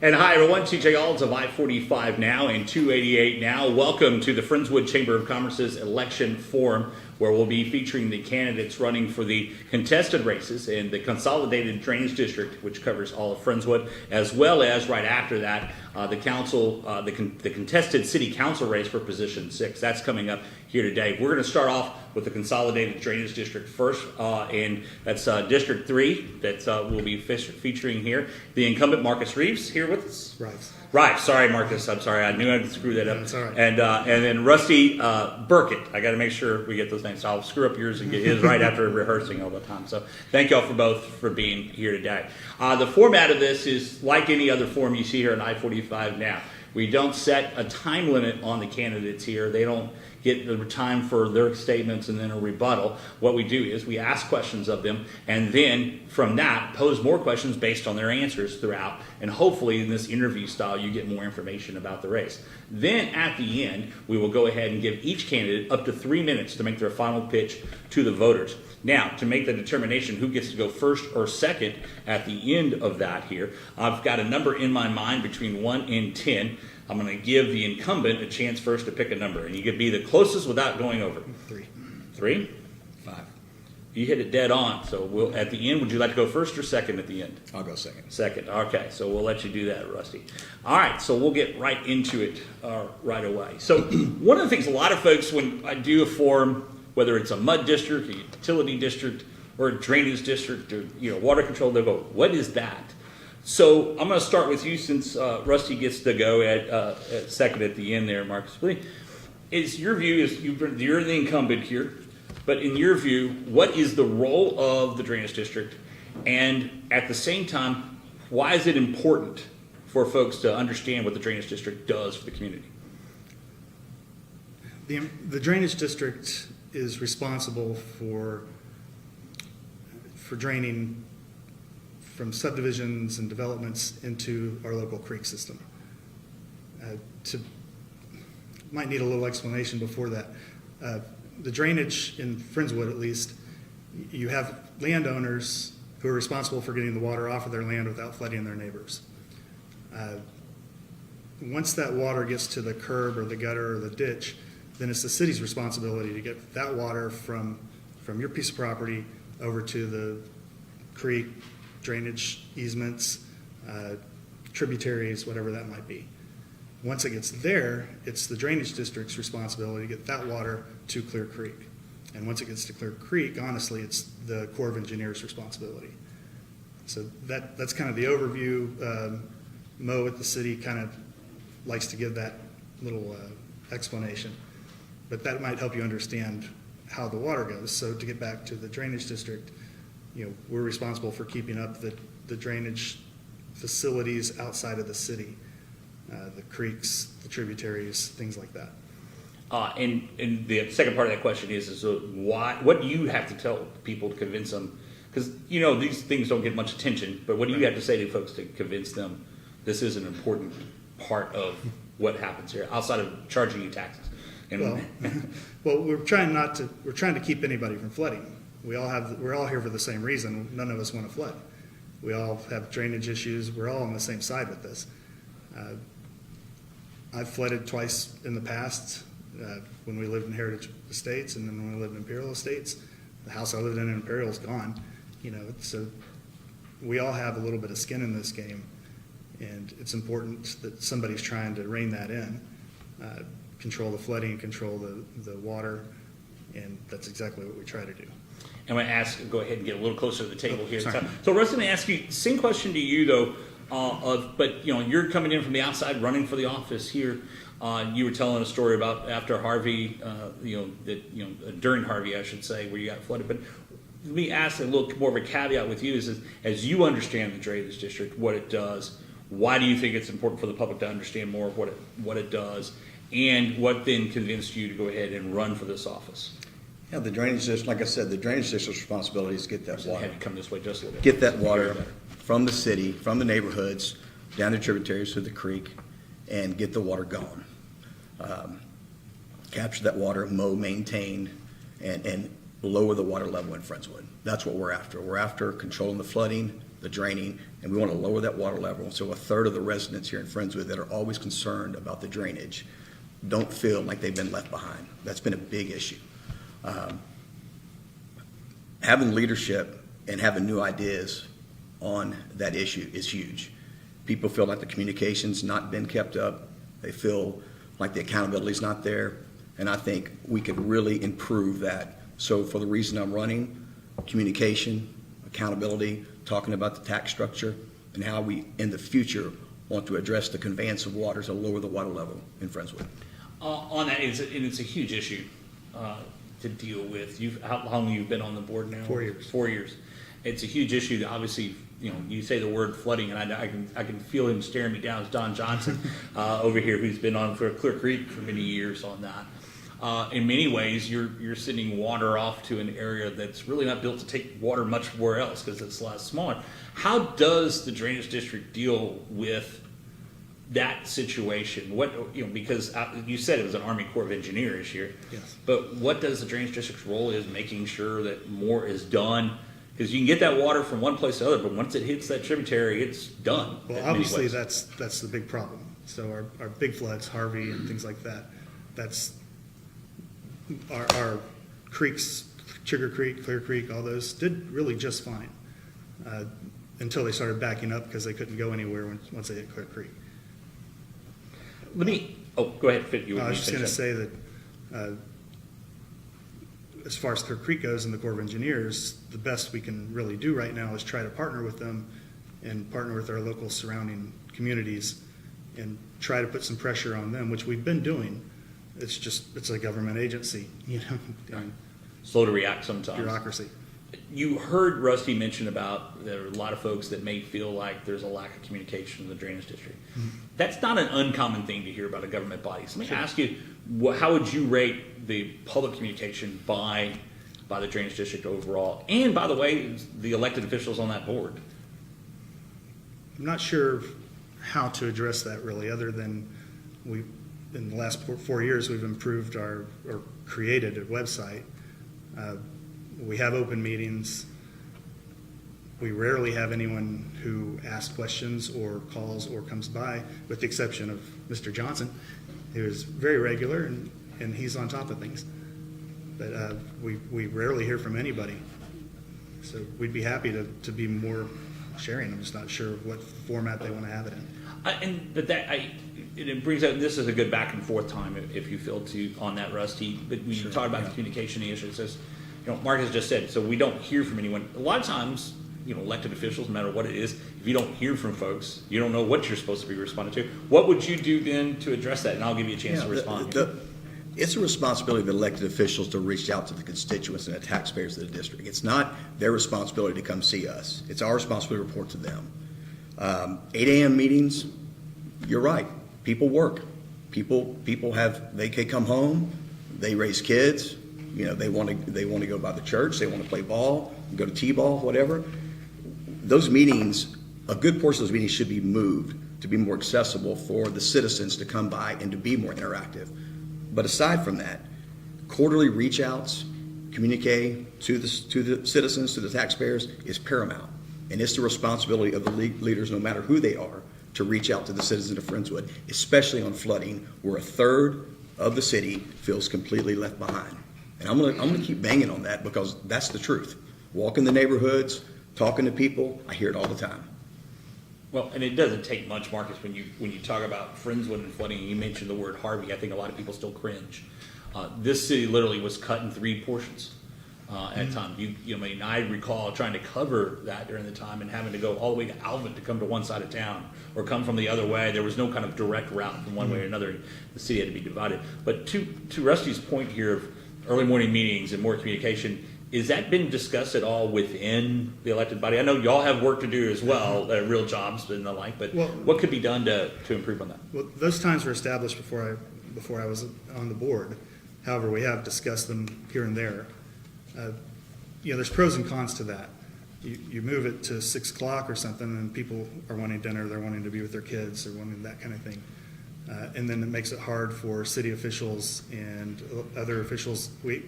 And hi everyone, TJ Alds of I-45 Now and 288 Now. Welcome to the Friendswood Chamber of Commerce's election forum, where we'll be featuring the candidates running for the contested races in the Consolidated Drainage District, which covers all of Friendswood, as well as right after that, the contested City Council race for position 6. That's coming up here today. We're going to start off with the Consolidated Drainage District first, and that's District 3 that we'll be featuring here. The incumbent Marcus Reeves here with us. Right. Sorry, Marcus. I'm sorry. I knew I'd screw that up. That's all right. And then Rusty Burkett. I got to make sure we get those names. I'll screw up yours and get his right after rehearsing all the time. So thank y'all for both for being here today. The format of this is like any other forum you see here at I-45 Now. We don't set a time limit on the candidates here. They don't get the time for their statements and then a rebuttal. What we do is we ask questions of them, and then from that pose more questions based on their answers throughout, and hopefully in this interview style you get more information about the race. Then at the end we will go ahead and give each candidate up to 3 minutes to make their final pitch to the voters. Now, to make the determination who gets to go first or second at the end of that here, I've got a number in my mind between 1 and 10. I'm going to give the incumbent a chance first to pick a number, and you can be the closest without going over. 3. 3? 5. You hit it dead on. So at the end, would you like to go first or second at the end? I'll go second. Second. Okay, so we'll let you do that, Rusty. All right, so we'll get right into it right away. So one of the things a lot of folks, when I do a forum, whether it's a mud district, a utility district, or a drainage district, or water control, they'll go, what is that? So I'm going to start with you, since Rusty gets to go at second at the end there, Marcus. Is your view, you're the incumbent here, but in your view, what is the role of the drainage district? And at the same time, why is it important for folks to understand what the drainage district does for the community? The drainage district is responsible for draining from subdivisions and developments into our local creek system. Might need a little explanation before that. The drainage in Friendswood, at least, you have landowners who are responsible for getting the water off of their land without flooding their neighbors. Once that water gets to the curb or the gutter or the ditch, then it's the city's responsibility to get that water from your piece of property over to the creek, drainage easements, tributaries, whatever that might be. Once it gets there, it's the drainage district's responsibility to get that water to Clear Creek. And once it gets to Clear Creek, honestly, it's the Corps of Engineers' responsibility. So that's kind of the overview. Mo at the city kind of likes to give that little explanation. But that might help you understand how the water goes. So to get back to the drainage district, we're responsible for keeping up the drainage facilities outside of the city, the creeks, the tributaries, things like that. And the second part of that question is what do you have to tell people to convince them? Because these things don't get much attention, but what do you have to say to folks to convince them this is an important part of what happens here, outside of charging you taxes? Well, we're trying to keep anybody from flooding. We're all here for the same reason. None of us want to flood. We all have drainage issues. We're all on the same side with this. I've flooded twice in the past, when we lived in Heritage Estates, and then when we lived in Imperial Estates. The house I lived in Imperial is gone. So we all have a little bit of skin in this game, and it's important that somebody's trying to rein that in, control the flooding, control the water, and that's exactly what we try to do. I'm going to go ahead and get a little closer to the table here. Sorry. So Russ, I'm going to ask you, same question to you though, but you're coming in from the outside, running for the office here. You were telling a story about after Harvey, during Harvey, I should say, where you got flooded. But let me ask a little more of a caveat with you: is as you understand the drainage district, what it does, why do you think it's important for the public to understand more of what it does, and what then convinced you to go ahead and run for this office? Yeah, the drainage district, like I said, the drainage district's responsibility is to get that water. Had to come this way just a little bit. Get that water from the city, from the neighborhoods, down the tributaries to the creek, and get the water going. Capture that water, mow, maintain, and lower the water level in Friendswood. That's what we're after. We're after controlling the flooding, the draining, and we want to lower that water level. So a third of the residents here in Friendswood that are always concerned about the drainage don't feel like they've been left behind. That's been a big issue. Having leadership and having new ideas on that issue is huge. People feel like the communication's not been kept up. They feel like the accountability's not there. And I think we could really improve that. So for the reason I'm running, communication, accountability, talking about the tax structure, and how we, in the future, want to address the conveyance of water to lower the water level in Friendswood. On that, it's a huge issue to deal with. How long have you been on the board now? 4 years. 4 years. It's a huge issue. Obviously, you say the word flooding, and I can feel him staring me down. It's Don Johnson over here, who's been on for Clear Creek for many years on that. In many ways, you're sending water off to an area that's really not built to take water much where else because it's a lot smaller. How does the drainage district deal with that situation? Because you said it was an Army Corps of Engineers here. Yes. But what does the drainage district's role is making sure that more is done? Because you can get that water from one place to another, but once it hits that tributary, it's done. Well, obviously, that's the big problem. So our big floods, Harvey and things like that, that's our creeks, Sugar Creek, Clear Creek, all those did really just fine until they started backing up because they couldn't go anywhere once they hit Clear Creek. Go ahead, Fit. I was just going to say that as far as Clear Creek goes and the Corps of Engineers, the best we can really do right now is try to partner with them and partner with our local surrounding communities and try to put some pressure on them, which we've been doing. It's a government agency, and Slow to react sometimes. bureaucracy. You heard Rusty mention about there are a lot of folks that may feel like there's a lack of communication in the drainage district. Mm-hmm. That's not an uncommon thing to hear about a government body. So let me ask you, how would you rate the public communication by the drainage district overall? And by the way, the elected officials on that board. I'm not sure how to address that really, other than in the last 4 years, we've improved or created a website. We have open meetings. We rarely have anyone who asks questions or calls or comes by, with the exception of Mr. Johnson, who is very regular and he's on top of things. But we rarely hear from anybody. So we'd be happy to be more sharing. I'm just not sure what format they want to have it in. It brings up, this is a good back and forth time if you feel to on that, Rusty. But when you talk about the communication issue, it says, Mark has just said, so we don't hear from anyone. A lot of times, elected officials, no matter what it is, if you don't hear from folks, you don't know what you're supposed to be responding to. What would you do then to address that? And I'll give you a chance to respond. It's a responsibility of the elected officials to reach out to the constituents and the taxpayers of the district. It's not their responsibility to come see us. It's our responsibility to report to them. 8 a.m. meetings, you're right. People work. People they can come home, they raise kids, they want to go by the church, they want to play ball, go to t-ball, whatever. Those meetings, a good portion of those meetings should be moved to be more accessible for the citizens to come by and to be more interactive. But aside from that, quarterly reach outs, communicate to the citizens, to the taxpayers is paramount. And it's the responsibility of the leaders, no matter who they are, to reach out to the citizens of Friendswood, especially on flooding, where a third of the city feels completely left behind. And I'm gonna keep banging on that because that's the truth. Walking the neighborhoods, talking to people, I hear it all the time. Well, and it doesn't take much, Marcus, when you talk about Friendswood and flooding, and you mentioned the word Harvey. I think a lot of people still cringe. This city literally was cut in 3 portions at times. I recall trying to cover that during the time and having to go all the way to Alvin to come to one side of town or come from the other way. There was no kind of direct route from one way or another. The city had to be divided. But to Rusty's point here of early morning meetings and more communication, is that been discussed at all within the elected body? I know y'all have work to do as well, real jobs and the like, but what could be done to improve on that? Well, those times were established before I was on the board. However, we have discussed them here and there. There's pros and cons to that. You move it to 6 o'clock or something, and people are wanting dinner, they're wanting to be with their kids, or wanting that kind of thing. And then it makes it hard for city officials and other officials. We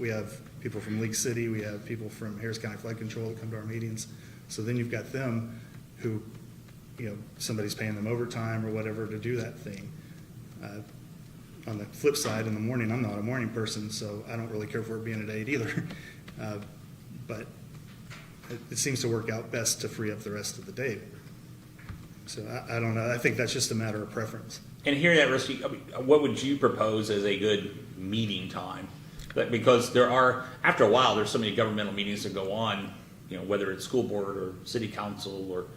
have people from League City, we have people from Harris County Flood Control that come to our meetings. So then you've got them who, somebody's paying them overtime or whatever to do that thing. On the flip side, in the morning, I'm not a morning person, so I don't really care for it being at 8 either. But it seems to work out best to free up the rest of the day. So I don't know. I think that's just a matter of preference. And hearing that, Rusty, what would you propose as a good meeting time? Because there are, after a while, there's so many governmental meetings that go on, whether it's school board or city council, or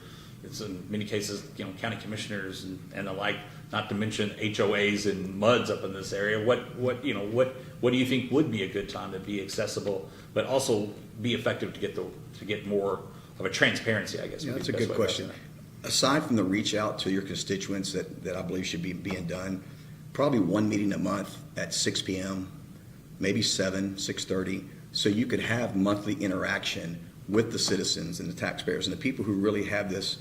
it's in many cases, county commissioners and the like, not to mention HOAs and MUDs up in this area. What do you think would be a good time to be accessible, but also be effective to get more of a transparency, I guess? Yeah, that's a good question. Aside from the reach out to your constituents that I believe should be being done, probably one meeting a month at 6 p.m., maybe 7, 6:30, so you could have monthly interaction with the citizens and the taxpayers and the people who really have this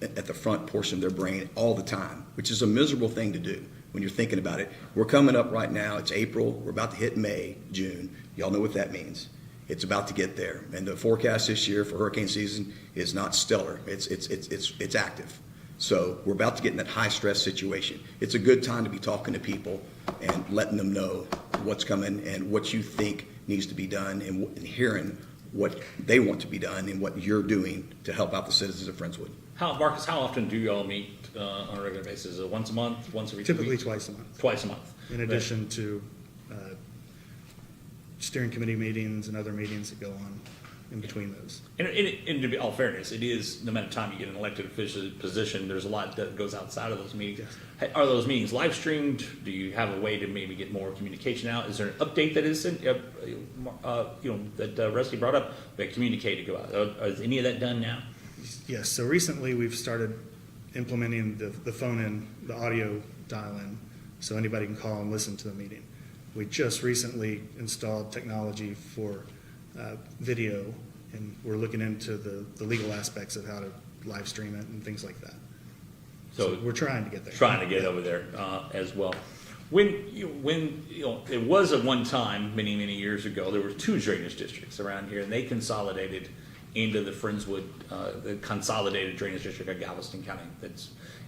at the front portion of their brain all the time, which is a miserable thing to do when you're thinking about it. We're coming up right now. It's April. We're about to hit May, June. Y'all know what that means. It's about to get there. And the forecast this year for hurricane season is not stellar. It's active. So we're about to get in that high stress situation. It's a good time to be talking to people and letting them know what's coming and what you think needs to be done, and hearing what they want to be done and what you're doing to help out the citizens of Friendswood. Marcus, how often do you all meet on a regular basis? Is it once a month, once every 2 weeks? Typically twice a month. Twice a month. In addition to steering committee meetings and other meetings that go on in between those. And to be all fairness, it is, no matter the time you get an elected official position, there's a lot that goes outside of those meetings. Yes. Are those meetings live streamed? Do you have a way to maybe get more communication out? Is there an update that is sent, that Rusty brought up, that communicate to go out? Is any of that done now? Yes, so recently we've started implementing the phone-in, the audio dial-in, so anybody can call and listen to the meeting. We just recently installed technology for video, and we're looking into the legal aspects of how to live stream it and things like that. So we're trying to get there. Trying to get over there as well. When it was at one time, many years ago, there were 2 drainage districts around here, and they consolidated into the Friendswood, the Consolidated Drainage District of Galveston County.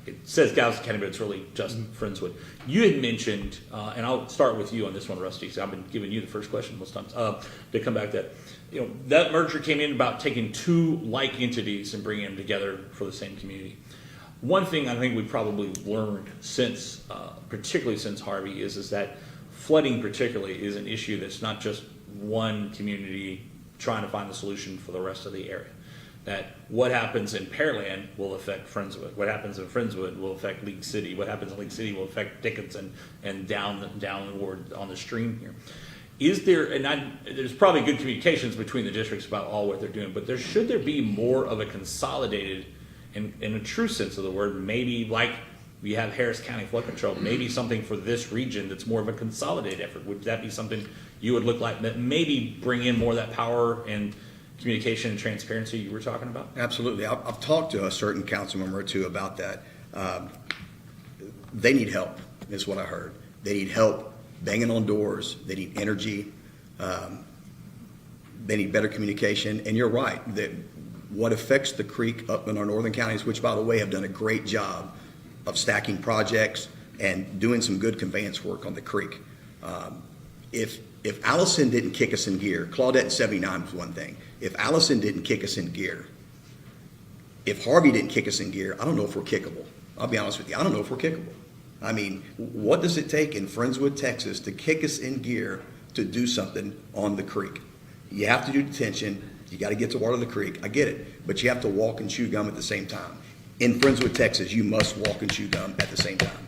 It says Galveston County, but it's really just Friendswood. You had mentioned, and I'll start with you on this one, Rusty, because I've been giving you the first question most times, to come back to that. That merger came in about taking 2 like entities and bringing them together for the same community. One thing I think we've probably learned since, particularly since Harvey, is that flooding particularly is an issue that's not just one community trying to find a solution for the rest of the area. That what happens in Pearland will affect Friendswood. What happens in Friendswood will affect League City. What happens in League City will affect Dickinson and downward on the stream here. Is there, there's probably good communications between the districts about all what they're doing, but should there be more of a consolidated, in a true sense of the word, maybe like we have Harris County Flood Control, maybe something for this region that's more of a consolidated effort? Would that be something you would look like, that maybe bring in more of that power and communication and transparency you were talking about? Absolutely. I've talked to a certain council member or two about that. They need help, is what I heard. They need help banging on doors. They need energy. They need better communication. And you're right, that what affects the creek up in our northern counties, which, by the way, have done a great job of stacking projects and doing some good conveyance work on the creek. If Allison didn't kick us in gear, Claudette in 79 was one thing. If Allison didn't kick us in gear, if Harvey didn't kick us in gear, I don't know if we're kickable. I'll be honest with you. I don't know if we're kickable. I mean, what does it take in Friendswood, Texas to kick us in gear to do something on the creek? You have to do detention. You got to get to water the creek. I get it. But you have to walk and chew gum at the same time. In Friendswood, Texas, you must walk and chew gum at the same time.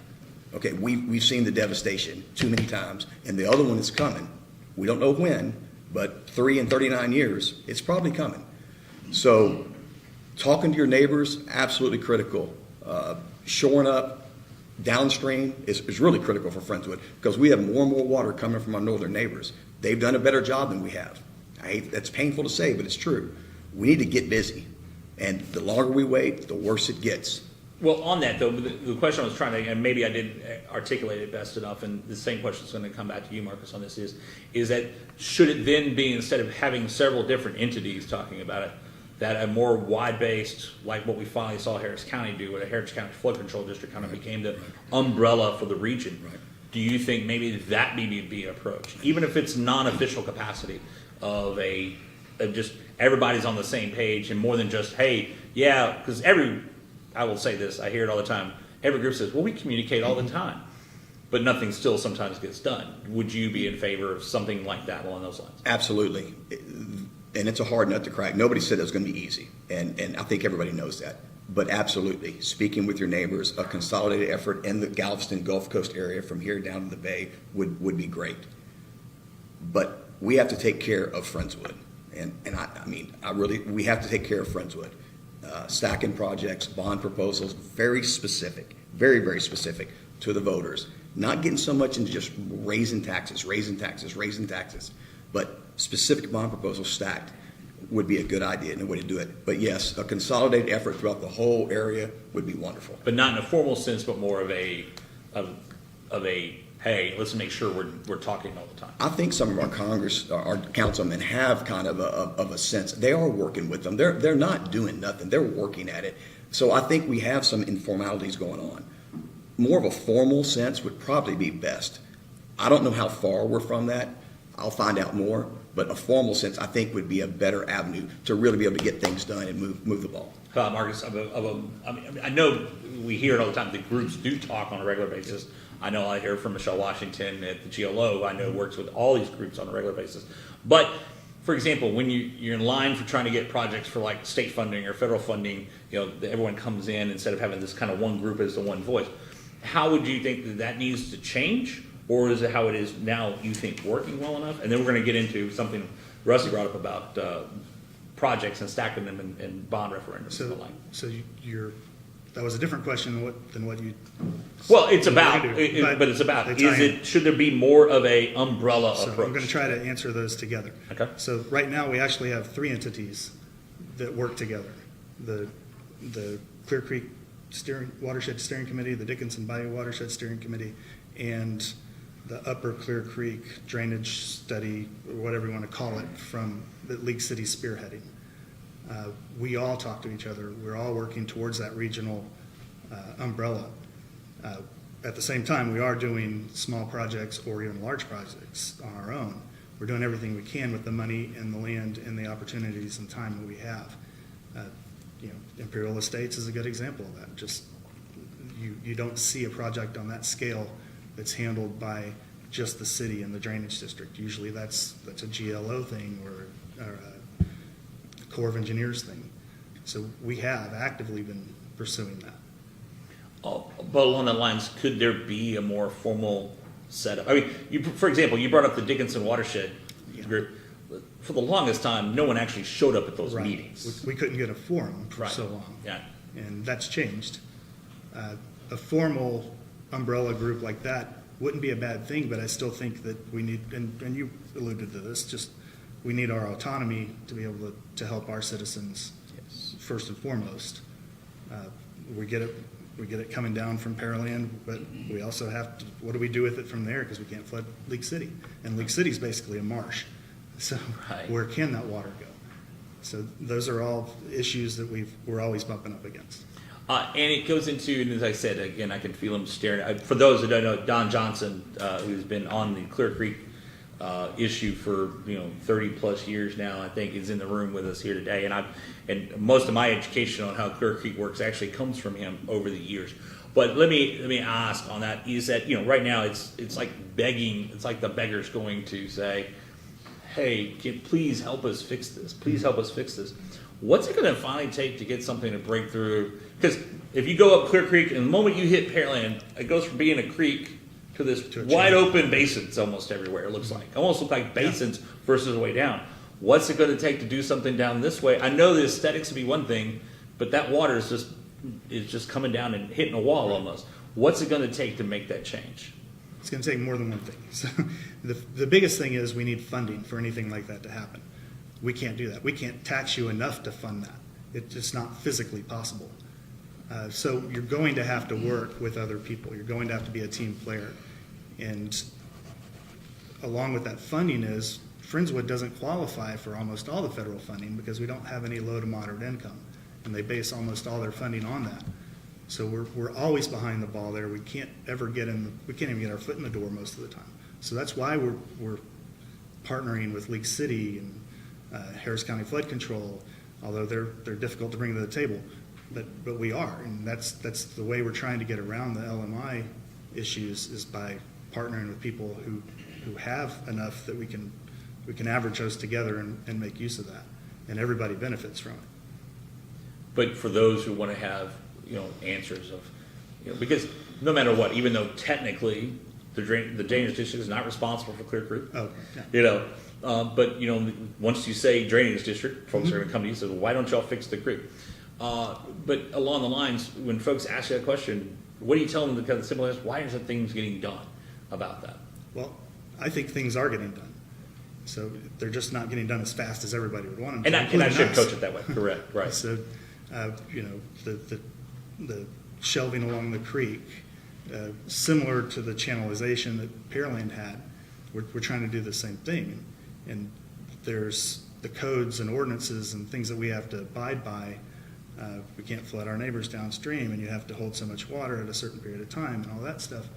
Okay, we've seen the devastation too many times, and the other one is coming. We don't know when, but 3 and 39 years, it's probably coming. So talking to your neighbors, absolutely critical. Shoring up downstream is really critical for Friendswood, because we have more and more water coming from our northern neighbors. They've done a better job than we have. That's painful to say, but it's true. We need to get busy, and the longer we wait, the worse it gets. Well, on that, though, the question I was trying to, and maybe I didn't articulate it best enough, and the same question is going to come back to you, Marcus, on this, is that should it then be, instead of having several different entities talking about it, that a more wide-based, like what we finally saw Harris County do, where the Harris County Flood Control District kind of became the umbrella for the region. Right. Do you think maybe that may be an approach, even if it's non-official capacity of just everybody's on the same page and more than just, hey, yeah, because I will say this, I hear it all the time, every group says, well, we communicate all the time, but nothing still sometimes gets done. Would you be in favor of something like that along those lines? Absolutely. And it's a hard nut to crack. Nobody said it was going to be easy, and I think everybody knows that. But absolutely, speaking with your neighbors, a consolidated effort in the Galveston Gulf Coast area from here down to the Bay would be great. But we have to take care of Friendswood. And we have to take care of Friendswood. Stacking projects, bond proposals, very specific, very, very specific to the voters. Not getting so much into just raising taxes, but specific bond proposals stacked would be a good idea and a way to do it. But yes, a consolidated effort throughout the whole area would be wonderful. But not in a formal sense, but more of a hey, let's make sure we're talking all the time. I think some of our councilmen have kind of a sense. They are working with them. They're not doing nothing. They're working at it. So I think we have some informalities going on. More of a formal sense would probably be best. I don't know how far we're from that. I'll find out more. But a formal sense, I think, would be a better avenue to really be able to get things done and move the ball. Marcus, I know we hear it all the time. The groups do talk on a regular basis. I know I hear from Michelle Washington at the GLO. I know works with all these groups on a regular basis. But, for example, when you're in line for trying to get projects for like state funding or federal funding, everyone comes in instead of having this kind of one group as the one voice. How would you think that needs to change? Or is it how it is now, you think, working well enough? And then we're going to get into something Rusty brought up about projects and stacking them in bond referendums. That was a different question than what you. Well, it's about, but it's about, they tie in. should there be more of a umbrella So approach? I'm going to try to answer those together. Okay. So right now, we actually have three entities that work together. The Clear Creek Watershed Steering Committee, the Dickinson Bayou Watershed Steering Committee, and the Upper Clear Creek Drainage Study, or whatever you want to call it, from the League City spearheading. We all talk to each other. We're all working towards that regional umbrella. At the same time, we are doing small projects or even large projects on our own. We're doing everything we can with the money and the land and the opportunities and time that we have. Imperial Estates is a good example of that. Just you don't see a project on that scale that's handled by just the city and the drainage district. Usually that's a GLO thing or a Corps of Engineers thing. So we have actively been pursuing that. But along that lines, could there be a more formal setup? I mean, for example, you brought up the Dickinson Watershed group. For the longest time, no one actually showed up at those Right. meetings. We couldn't get a forum for Right. so long. Yeah. And that's changed. A formal umbrella group like that wouldn't be a bad thing, but I still think that we need, and you alluded to this, just we need our autonomy to be able to help our citizens first and foremost. We get it coming down from Pearland, but we also have to, what do we do with it from there? Because we can't flood League City. And League City is basically a marsh. So Right. where can that water go? So those are all issues that we're always bumping up against. And it goes into, and as I said, again, I can feel him staring. For those that don't know, Don Johnson, who's been on the Clear Creek issue for 30 plus years now, I think is in the room with us here today. And most of my education on how Clear Creek works actually comes from him over the years. But let me ask on that, is that right now it's like begging, it's like the beggar's going to say, hey, please help us fix this. Please help us fix this. What's it going to finally take to get something to break through? Because if you go up Clear Creek, and the moment you hit Pearland, it goes from being a creek to this wide open basins almost everywhere, it looks like. Almost look like basins versus a way down. What's it going to take to do something down this way? I know the aesthetics would be one thing, but that water is just coming down and hitting a wall almost. What's it going to take to make that change? It's going to take more than one thing. So the biggest thing is we need funding for anything like that to happen. We can't do that. We can't tax you enough to fund that. It's just not physically possible. So you're going to have to work with other people. You're going to have to be a team player. And along with that funding is Friendswood doesn't qualify for almost all the federal funding because we don't have any low to moderate income, and they base almost all their funding on that. So we're always behind the ball there. We can't ever we can't even get our foot in the door most of the time. So that's why we're partnering with League City and Harris County Flood Control, although they're difficult to bring to the table, but we are, and that's the way we're trying to get around the LMI issues, is by partnering with people who have enough that we can average those together and make use of that, and everybody benefits from it. But for those who want to have, answers of, because no matter what, even though technically the drainage district is not responsible for Clear Creek, Oh, yeah. but once you say drainage district, folks are going to come to you and say, well, why don't y'all fix the creek? But along the lines, when folks ask you that question, what do you tell them? The kind of simple answer, why isn't things getting done about that? Well, I think things are getting done. So they're just not getting done as fast as everybody would want them to. And I should us. coach it that way. Correct. Right. So, the shelving along the creek, similar to the channelization that Pearland had, we're trying to do the same thing. And there's the codes and ordinances and things that we have to abide by. We can't flood our neighbors downstream, and you have to hold so much water at a certain period of time and all that stuff.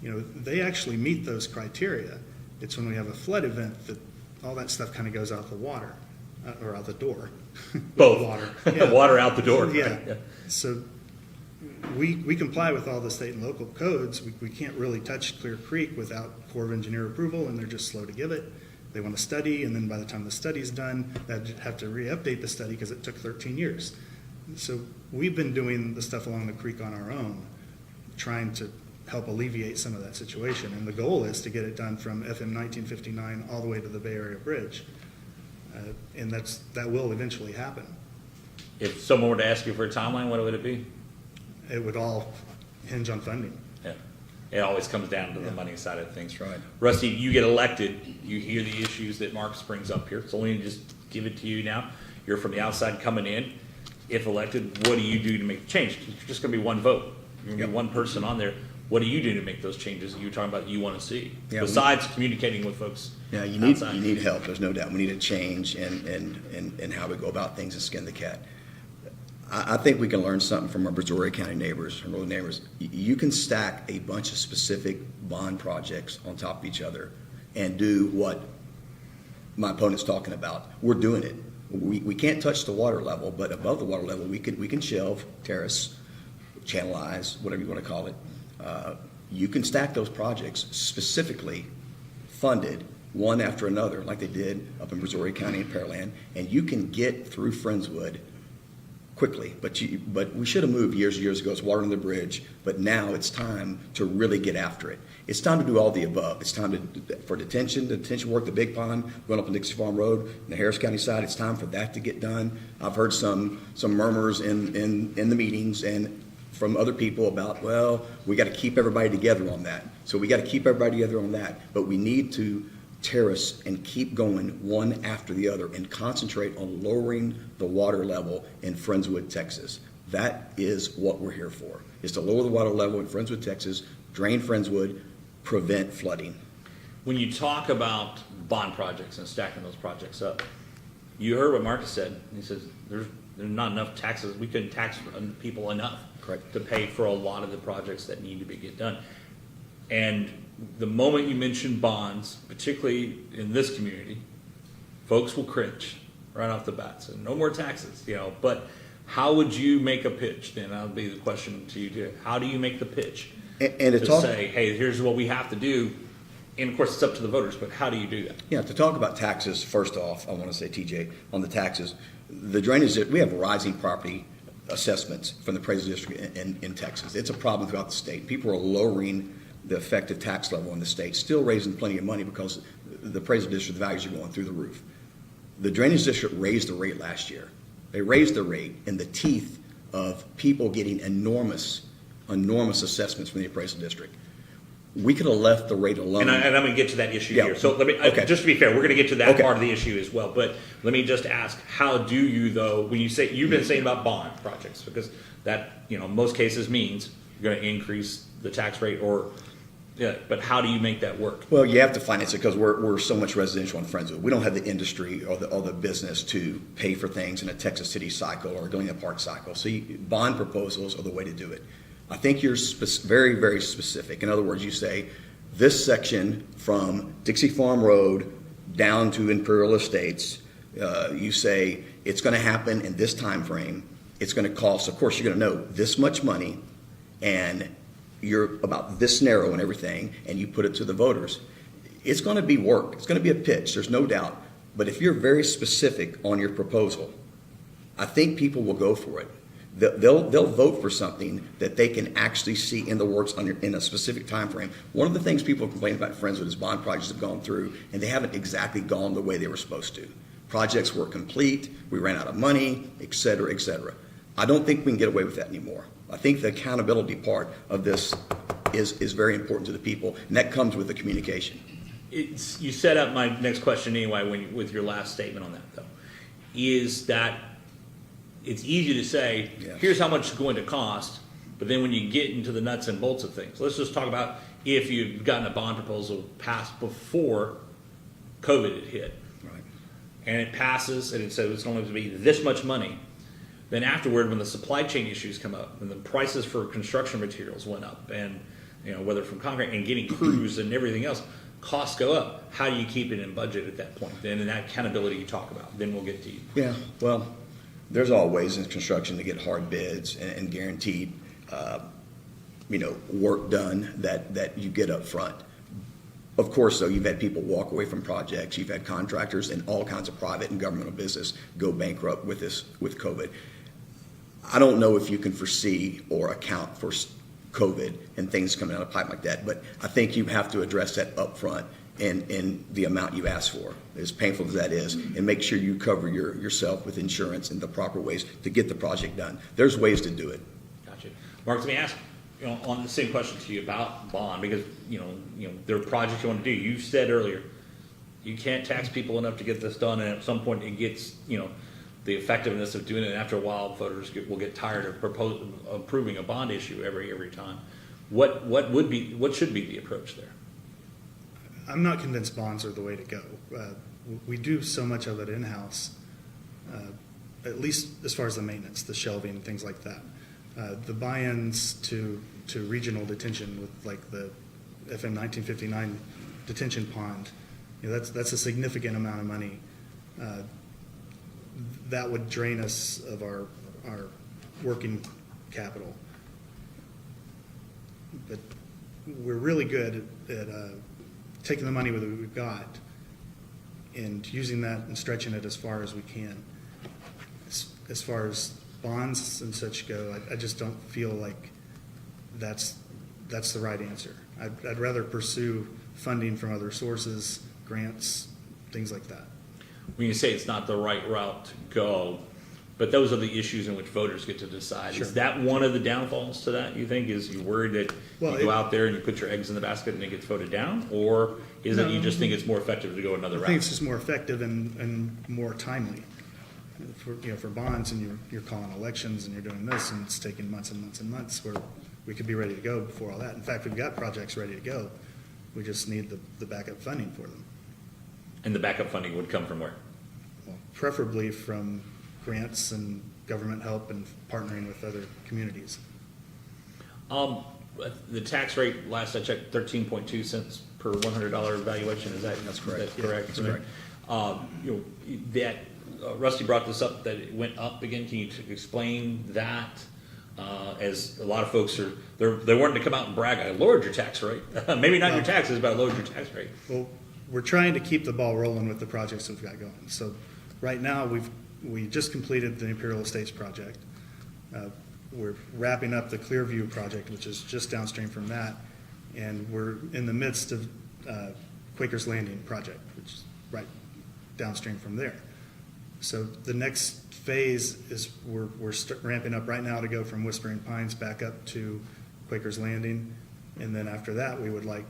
They actually meet those criteria. It's when we have a flood event that all that stuff kind of goes out the water, or out the door. Both. Water. Yeah. Water out the door. Yeah. Right? Yeah. So we comply with all the state and local codes. We can't really touch Clear Creek without Corps of Engineer approval, and they're just slow to give it. They want to study, and then by the time the study's done, they'd have to re-update the study because it took 13 years. So we've been doing the stuff along the creek on our own, trying to help alleviate some of that situation. And the goal is to get it done from FM 1959 all the way to the Bay Area Bridge. And that will eventually happen. If someone were to ask you for a timeline, what would it be? It would all hinge on funding. Yeah. It always comes down to the money side of things. Right. Rusty, you get elected, you hear the issues that Marcus brings up here. So let me just give it to you now. You're from the outside coming in. If elected, what do you do to make the change? It's just going to be one vote. You're going to be one person on there. What do you do to make those changes that you were talking about you want to see? Yeah, besides communicating with folks Yeah, you outside? need help. There's no doubt. We need a change in how we go about things and skin the cat. I think we can learn something from our Brazoria County neighbors, our northern neighbors. You can stack a bunch of specific bond projects on top of each other and do what my opponent's talking about. We're doing it. We can't touch the water level, but above the water level, we can shelve, terrace, channelize, whatever you want to call it. You can stack those projects specifically funded one after another, like they did up in Brazoria County and Pearland, and you can get through Friendswood quickly. But we should have moved years and years ago. It's water on the bridge, but now it's time to really get after it. It's time to do all the above. It's time for the detention work, the Big Pond, going up on Dixie Farm Road, on the Harris County side. It's time for that to get done. I've heard some murmurs in the meetings and from other people about, well, we got to keep everybody together on that. So we got to keep everybody together on that, but we need to terrace and keep going one after the other and concentrate on lowering the water level in Friendswood, Texas. That is what we're here for, is to lower the water level in Friendswood, Texas, drain Friendswood, prevent flooding. When you talk about bond projects and stacking those projects up, you heard what Marcus said. He says there's not enough taxes. We couldn't tax people enough. Correct. To pay for a lot of the projects that need to be get done. And the moment you mention bonds, particularly in this community, folks will cringe right off the bat. So no more taxes, But how would you make a pitch? Then that'll be the question to you too. How do you make the pitch? And to say, hey, here's what we have to do. And of course, it's up to the voters. But how do you do that? Yeah, to talk about taxes, first off, I want to say, TJ, on the taxes, the drainage, we have rising property assessments from the appraisal district in Texas. It's a problem throughout the state. People are lowering the effective tax level in the state, still raising plenty of money because the appraisal district values are going through the roof. The drainage district raised the rate last year. They raised the rate in the teeth of people getting enormous assessments from the appraisal district. We could have left the rate alone. And I'm going to get to that issue Yeah. here. So let me, Okay. just to be fair, we're going to get to that Okay. part of the issue as well. But let me just ask, how do you, though, when you say, you've been saying about bond projects, because that, most cases means you're going to increase the tax rate or Yeah, but how do you make that work? Well, you have to finance it because we're so much residential in Friendswood. We don't have the industry or the business to pay for things in a Texas City cycle or Galena Park cycle. So bond proposals are the way to do it. I think you're very, very specific. In other words, you say this section from Dixie Farm Road down to Imperial Estates, you say it's going to happen in this time frame. It's going to cost, of course, you're going to know this much money, and you're about this narrow and everything, and you put it to the voters. It's going to be work. It's going to be a pitch. There's no doubt. But if you're very specific on your proposal, I think people will go for it. They'll vote for something that they can actually see in the works in a specific time frame. One of the things people complain about in Friendswood is bond projects have gone through, and they haven't exactly gone the way they were supposed to. Projects were complete. We ran out of money, et cetera, et cetera. I don't think we can get away with that anymore. I think the accountability part of this is very important to the people, and that comes with the communication. You set up my next question anyway with your last statement on that, though, is that it's easy to say, Yes. Here's how much it's going to cost, but then when you get into the nuts and bolts of things, let's just talk about if you've gotten a bond proposal passed before COVID had hit, Right. and it passes, and it says it's going to be this much money. Then afterward, when the supply chain issues come up, and the prices for construction materials went up, and whether from concrete and getting crews and everything else, costs go up. How do you keep it in budget at that point? Then, and that accountability you talk about. Then we'll get to you. Yeah, well, there's all ways in construction to get hard bids and guaranteed, work done that you get up front. Of course, though, you've had people walk away from projects. You've had contractors and all kinds of private and governmental business go bankrupt with COVID. I don't know if you can foresee or account for COVID and things coming out of the pipe like that, but I think you have to address that up front in the amount you ask for, as painful as that is, and make sure you cover yourself with insurance and the proper ways to get the project done. There's ways to do it. Gotcha. Mark, let me ask on the same question to you about bond, because there are projects you want to do. You said earlier you can't tax people enough to get this done, and at some point it gets the effectiveness of doing it. And after a while, voters will get tired of approving a bond issue every time. What should be the approach there? I'm not convinced bonds are the way to go. We do so much of it in-house, at least as far as the maintenance, the shelving, things like that. The buy-ins to regional detention with like the FM 1959 detention pond, that's a significant amount of money. That would drain us of our working capital. But we're really good at taking the money that we've got and using that and stretching it as far as we can. As far as bonds and such go, I just don't feel like that's the right answer. I'd rather pursue funding from other sources, grants, things like that. When you say it's not the right route to go, but those are the issues in which voters get to decide. Sure. Is that one of the downfalls to that, you think? Is you worried that you go out there and you put your eggs in the basket and it gets voted down? Or is it you just think it's more effective to go another route? I think it's just more effective and more timely. For bonds, and you're calling elections and you're doing this, and it's taking months and months and months where we could be ready to go before all that. In fact, we've got projects ready to go. We just need the backup funding for them. And the backup funding would come from where? Well, preferably from grants and government help and partnering with other communities. The tax rate, last I checked, 13.2 cents per $100 valuation. That's correct? That's correct. That's correct. That Rusty brought this up, that it went up again. Can you explain that? As a lot of folks they're wanting to come out and brag, I lowered your tax rate. Maybe not your taxes, but I lowered your tax rate. Well, we're trying to keep the ball rolling with the projects that we've got going. So right now we just completed the Imperial Estates project. We're wrapping up the Clearview project, which is just downstream from that, and we're in the midst of Quaker's Landing project, which is right downstream from there. So the next phase is we're ramping up right now to go from Whispering Pines back up to Quaker's Landing, and then after that we're going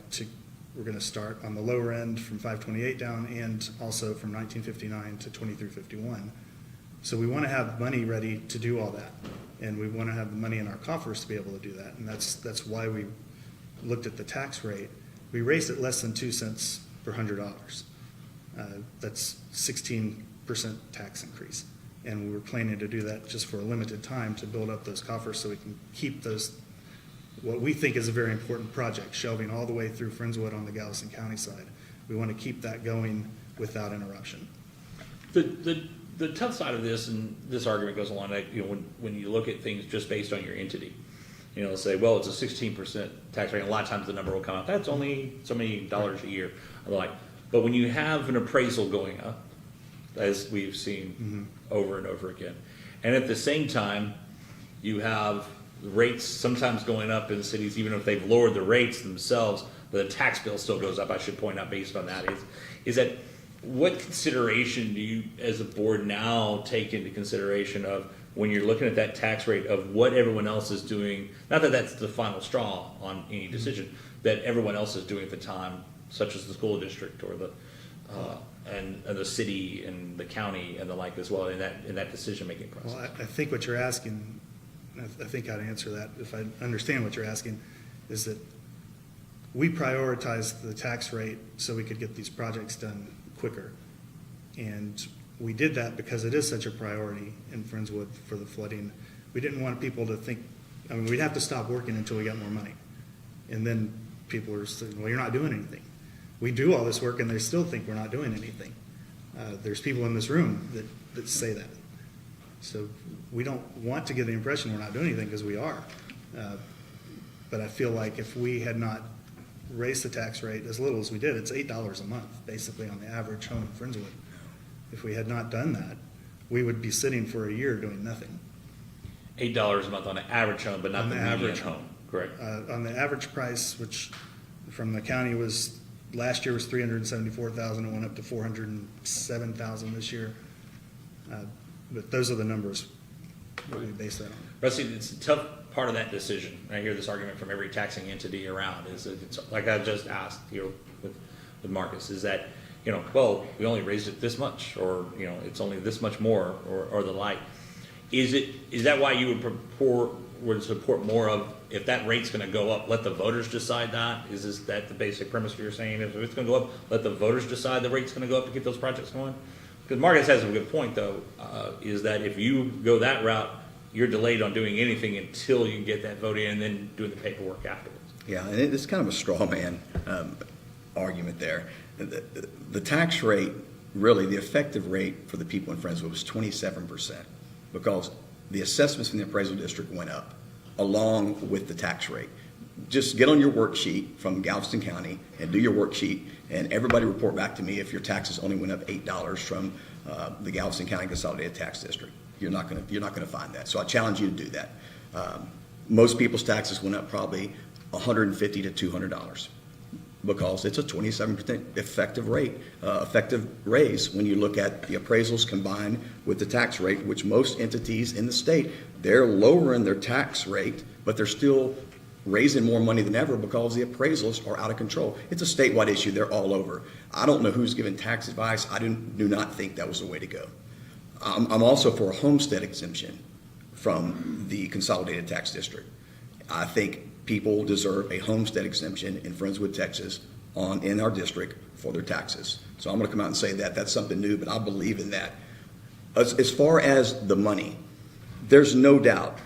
to start on the lower end from 528 down, and also from 1959 to 2351. So we want to have money ready to do all that, and we want to have the money in our coffers to be able to do that, and that's why we looked at the tax rate, we raised it less than 2 cents per $100. That's 16% tax increase. And we were planning to do that just for a limited time to build up those coffers so we can keep those, what we think is a very important project, shelving all the way through Friendswood on the Galveston County side. We want to keep that going without interruption. The tough side of this, and this argument goes along, like, when you look at things just based on your entity, say, well, it's a 16% tax rate, and a lot of times the number will come out, that's only so many dollars a year. But when you have an appraisal going up, as we've seen over and over again, and at the same time, you have rates sometimes going up in cities, even if they've lowered the rates themselves, but the tax bill still goes up, I should point out, based on that, is that what consideration do you, as a board now, take into consideration of when you're looking at that tax rate of what everyone else is doing, not that that's the final straw on any decision, that everyone else is doing at the time, such as the school district or the and the city and the county and the like as well in that decision-making process? Well, I think what you're asking, I think I'd answer that if I understand what you're asking, is that we prioritize the tax rate so we could get these projects done quicker. And we did that because it is such a priority in Friendswood for the flooding. We didn't want people to think, we'd have to stop working until we got more money. And then people were saying, well, you're not doing anything. We do all this work and they still think we're not doing anything. There's people in this room that say that. So we don't want to give the impression we're not doing anything, because we are. But I feel like if we had not raised the tax rate as little as we did, it's $8 a month, basically, on the average home in Friendswood. If we had not done that, we would be sitting for a year doing nothing. $8 a month on an average home, but not the average home, correct? On the average price, which from the county was, last year was $374,000, it went up to $407,000 this year. But those are the numbers that we base that on. Rusty, it's a tough part of that decision. I hear this argument from every taxing entity around, is that it's like I just asked here with Marcus, is that, well, we only raised it this much, or, it's only this much more, or the like. Is that why you would support more of, if that rate's going to go up, let the voters decide that? Is that the basic premise you're saying? If it's going to go up, let the voters decide the rate's going to go up to get those projects going? Because Marcus has a good point, though, is that if you go that route, you're delayed on doing anything until you get that vote in and then doing the paperwork afterwards. Yeah, and it's kind of a straw man argument there. The tax rate, really, the effective rate for the people in Friendswood was 27%, because the assessments from the appraisal district went up along with the tax rate. Just get on your worksheet from Galveston County and do your worksheet, and everybody report back to me if your taxes only went up $8 from the Galveston County Consolidated Tax District. You're not going to find that. So I challenge you to do that. Most people's taxes went up probably $150 to $200, because it's a 27% effective raise when you look at the appraisals combined with the tax rate, which most entities in the state, they're lowering their tax rate, but they're still raising more money than ever because the appraisals are out of control. It's a statewide issue. They're all over. I don't know who's giving tax advice. I do not think that was the way to go. I'm also for a homestead exemption from the Consolidated Tax District. I think people deserve a homestead exemption in Friendswood, Texas, in our district for their taxes. So I'm going to come out and say that. That's something new, but I believe in that. As far as the money, there's no doubt.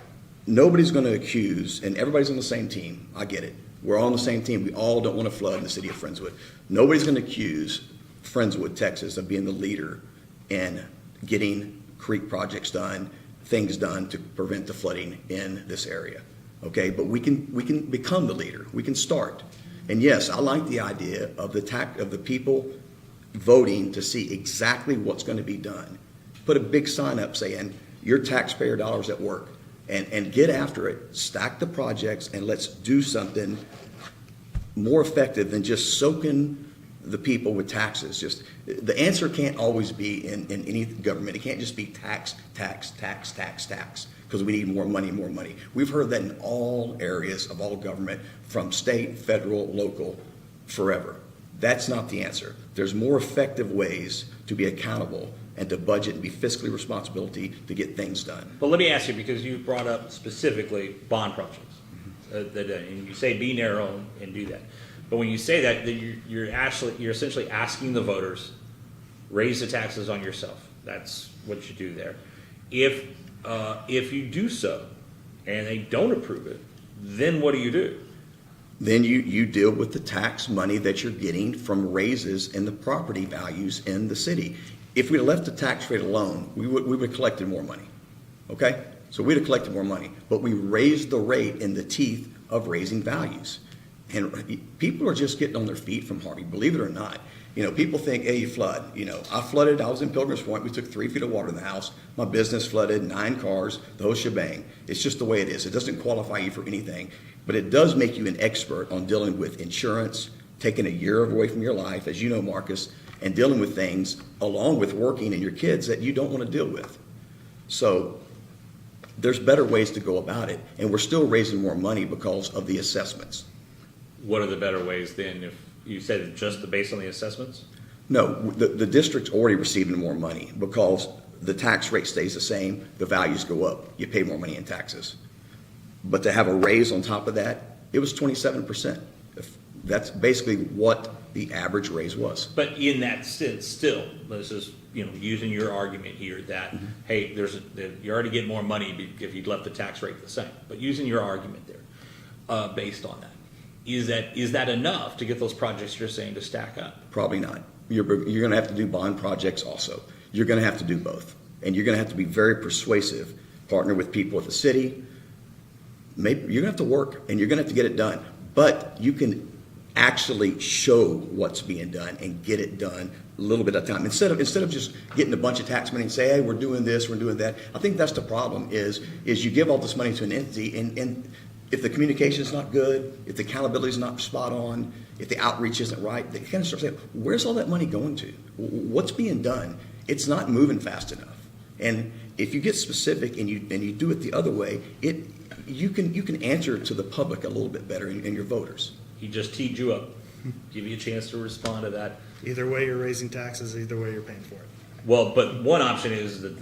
Nobody's going to accuse, and everybody's on the same team. I get it. We're all on the same team. We all don't want to flood in the city of Friendswood. Nobody's going to accuse Friendswood, Texas, of being the leader in getting creek projects done, things done to prevent the flooding in this area. Okay, but we can become the leader. We can start. And yes, I like the idea of the people voting to see exactly what's going to be done. Put a big sign up saying your taxpayer dollars at work, and get after it. Stack the projects, and let's do something more effective than just soaking the people with taxes. Just the answer can't always be in any government. It can't just be tax, because we need more money. We've heard that in all areas of all government, from state, federal, local, forever. That's not the answer. There's more effective ways to be accountable and to budget and be fiscally responsibility to get things done. But let me ask you, because you brought up specifically bond projects. and you say be narrow and do that. But when you say that, then you're essentially asking the voters, raise the taxes on yourself. That's what you do there. If you do so and they don't approve it, then what do you do? Then you deal with the tax money that you're getting from raises in the property values in the city. If we left the tax rate alone, we would have collected more money. Okay? So we'd have collected more money. But we raised the rate in the teeth of raising values. And people are just getting on their feet from Harvey, believe it or not. You know, people think, hey, you flood. You know, I flooded. I was in Pilgrim's Point. We took 3 feet of water in the house. My business flooded, 9 cars, the whole shebang. It's just the way it is. It doesn't qualify you for anything. But it does make you an expert on dealing with insurance, taking a year away from your life, as you know, Marcus, and dealing with things along with working and your kids that you don't want to deal with. So there's better ways to go about it. And we're still raising more money because of the assessments. What are the better ways then? If you said just based on the assessments? No, the district's already receiving more money because the tax rate stays the same, the values go up. You pay more money in taxes. But to have a raise on top of that, it was 27%. That's basically what the average raise was. But in that sense, still, this is using your argument here that hey, you already get more money if you'd left the tax rate the same. But using your argument there, based on that, is that enough to get those projects you're saying to stack up? Probably not. You're going to have to do bond projects also. You're going to have to do both, and you're going to have to be very persuasive. Partner with people at the city. Maybe you're going to have to work, and you're going to have to get it done. But you can actually show what's being done and get it done a little bit at a time. Instead of just getting a bunch of tax money and say, hey, we're doing this, we're doing that. I think that's the problem is you give all this money to an entity, and if the communication is not good, if the accountability is not spot on, if the outreach isn't right, they kind of start saying, where's all that money going to? What's being done? It's not moving fast enough. And if you get specific and you do it the other way, you can answer to the public a little bit better and your voters. He just teed you up. Give you a chance to respond to that. Either way, you're raising taxes. Either way, you're paying for it. Well, but one option is that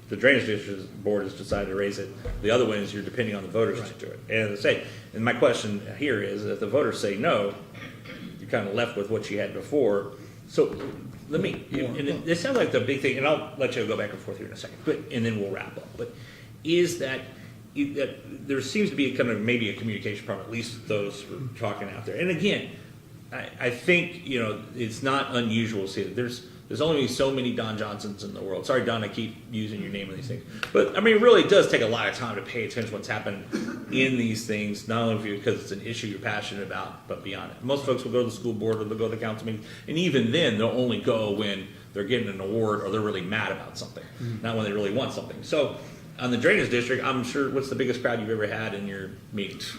the Drainage District Board has decided to raise it. The other one is you're depending on the voters to do it. And as I say, and my question here is, if the voters say no, you're kind of left with what you had before. So let me, and it sounds like the big thing, and I'll let you go back and forth here in a second, and then we'll wrap up. But is that there seems to be kind of maybe a communication problem, at least those who are talking out there. And again, I think it's not unusual to see that there's only so many Don Johnsons in the world. Sorry, Don, I keep using your name on these things. But, I mean, it really does take a lot of time to pay attention to what's happening in these things, not only because it's an issue you're passionate about, but beyond it. Most folks will go to the school board or they'll go to the council meeting, and even then they'll only go when they're getting an award or they're really mad about something, not when they really want something. So on the Drainage District, I'm sure, what's the biggest crowd you've ever had in your meetings?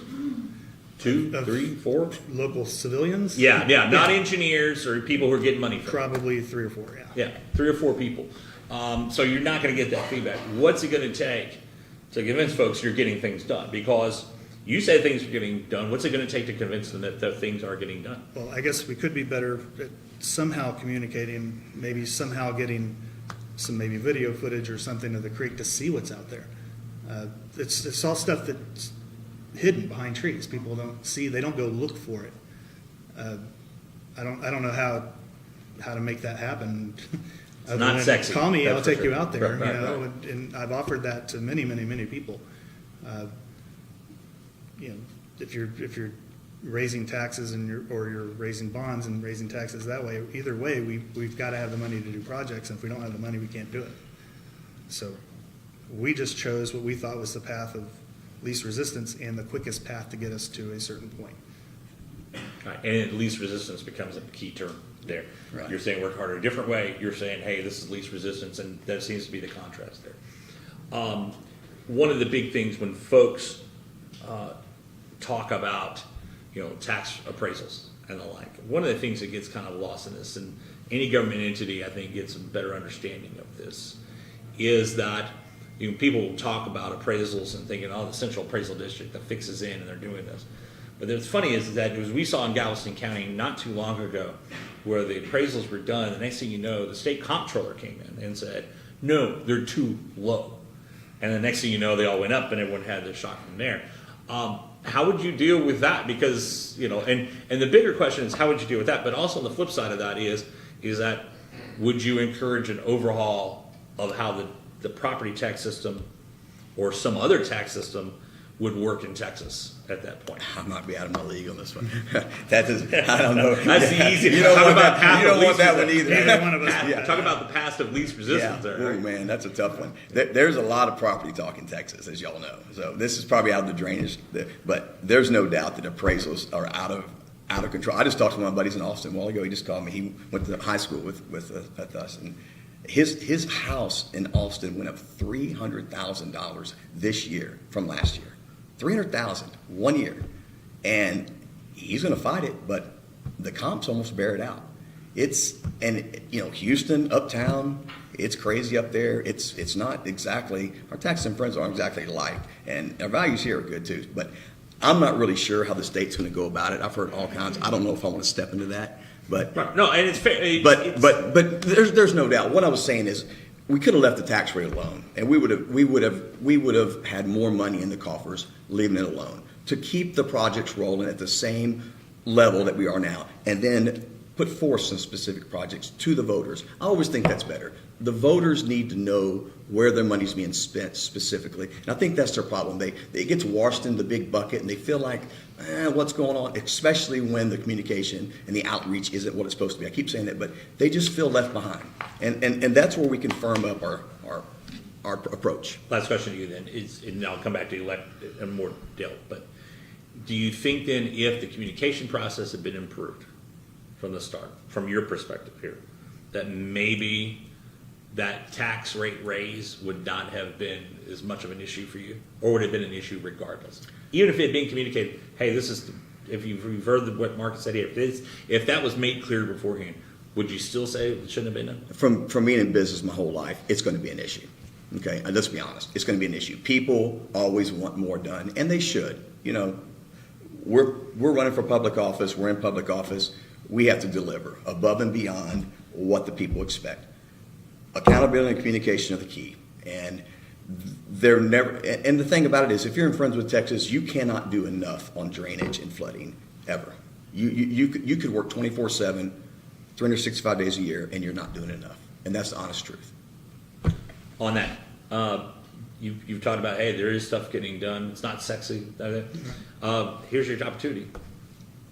2, 3, 4? Local civilians? Yeah, not engineers or people who are getting money from it. Probably 3 or 4, yeah. Yeah, 3 or 4 people. So you're not going to get that feedback. What's it going to take to convince folks you're getting things done? Because you say things are getting done. What's it going to take to convince them that the things are getting done? Well, I guess we could be better at somehow communicating, maybe somehow getting some maybe video footage or something of the creek to see what's out there. It's all stuff that's hidden behind trees. People don't see. They don't go look for it. I don't know how to make that happen. It's not sexy. Call me. I'll take sure. you out there. Right. And I've offered that to many, many, many people. If you're raising taxes or you're raising bonds and raising taxes that way, either way, we've got to have the money to do projects. And if we don't have the money, we can't do it. So we just chose what we thought was the path of least resistance and the quickest path to get us to a certain point. Right. And least resistance becomes a key term there. Right. You're saying work harder a different way. You're saying, hey, this is least resistance, and that seems to be the contrast there. One of the big things when folks talk about tax appraisals and the like, one of the things that gets kind of lost in this, and any government entity I think gets a better understanding of this, is that people talk about appraisals and thinking, the Central Appraisal District that fixes in and they're doing this. But what's funny is that we saw in Galveston County not too long ago where the appraisals were done, the next thing you know, the state comptroller came in and said, no, they're too low. and the next thing you know, they all went up, and everyone had their shock from there. How would you deal with that? Because, and the bigger question is, how would you deal with that? But also on the flip side of that is that would you encourage an overhaul of how the property tax system or some other tax system would work in Texas at that point? I might be out of my league on this one. That is, I don't know. That's the easy. You don't Talk want about that, you don't want that one Neither either. one of us. Talk about the past of least resistance Yeah. there. Oh man, that's a tough one. There's a lot of property talk in Texas, as y'all know. So this is probably out of the drainage, but there's no doubt that appraisals are out of control. I just talked to one of my buddies in Austin a while ago. He just called me. He went to high school with us, and his house in Austin went up $300,000 this year from last year. $300,000 1 year, and he's going to fight it, but the comps almost bear it out. Houston, uptown, it's crazy up there. It's not exactly, our taxes and friends aren't exactly alike, and our values here are good too. But I'm not really sure how the state's going to go about it. I've heard all kinds. I don't know if I want to step into that, but Right. No, and it's fair. but there's no doubt. What I was saying is, we could have left the tax rate alone, and we would have had more money in the coffers leaving it alone to keep the projects rolling at the same level that we are now, and then put forth some specific projects to the voters. I always think that's better. The voters need to know where their money's being spent specifically, and I think that's their problem. It gets washed in the big bucket, and they feel like, what's going on, especially when the communication and the outreach isn't what it's supposed to be. I keep saying that, but they just feel left behind, and that's where we can firm up our approach. Last question to you then is, and I'll come back to you in more depth, but do you think then if the communication process had been improved from the start, from your perspective here, that maybe that tax rate raise would not have been as much of an issue for you, or would it have been an issue regardless? Even if it had been communicated, hey, this is, if you've heard what Mark said here, if that was made clear beforehand, would you still say it shouldn't have been done? From being in business my whole life, it's going to be an issue. Okay, and let's be honest, it's going to be an issue. People always want more done, and they should. We're running for public office. We're in public office. We have to deliver above and beyond what the people expect. Accountability and communication are the key, and they're never. And the thing about it is, if you're in Friendswood, Texas, you cannot do enough on drainage and flooding ever. You could work 24/7, 365 days a year, and you're not doing enough, and that's the honest truth. On that, you've talked about, hey, there is stuff getting done. It's not sexy. Here's your opportunity.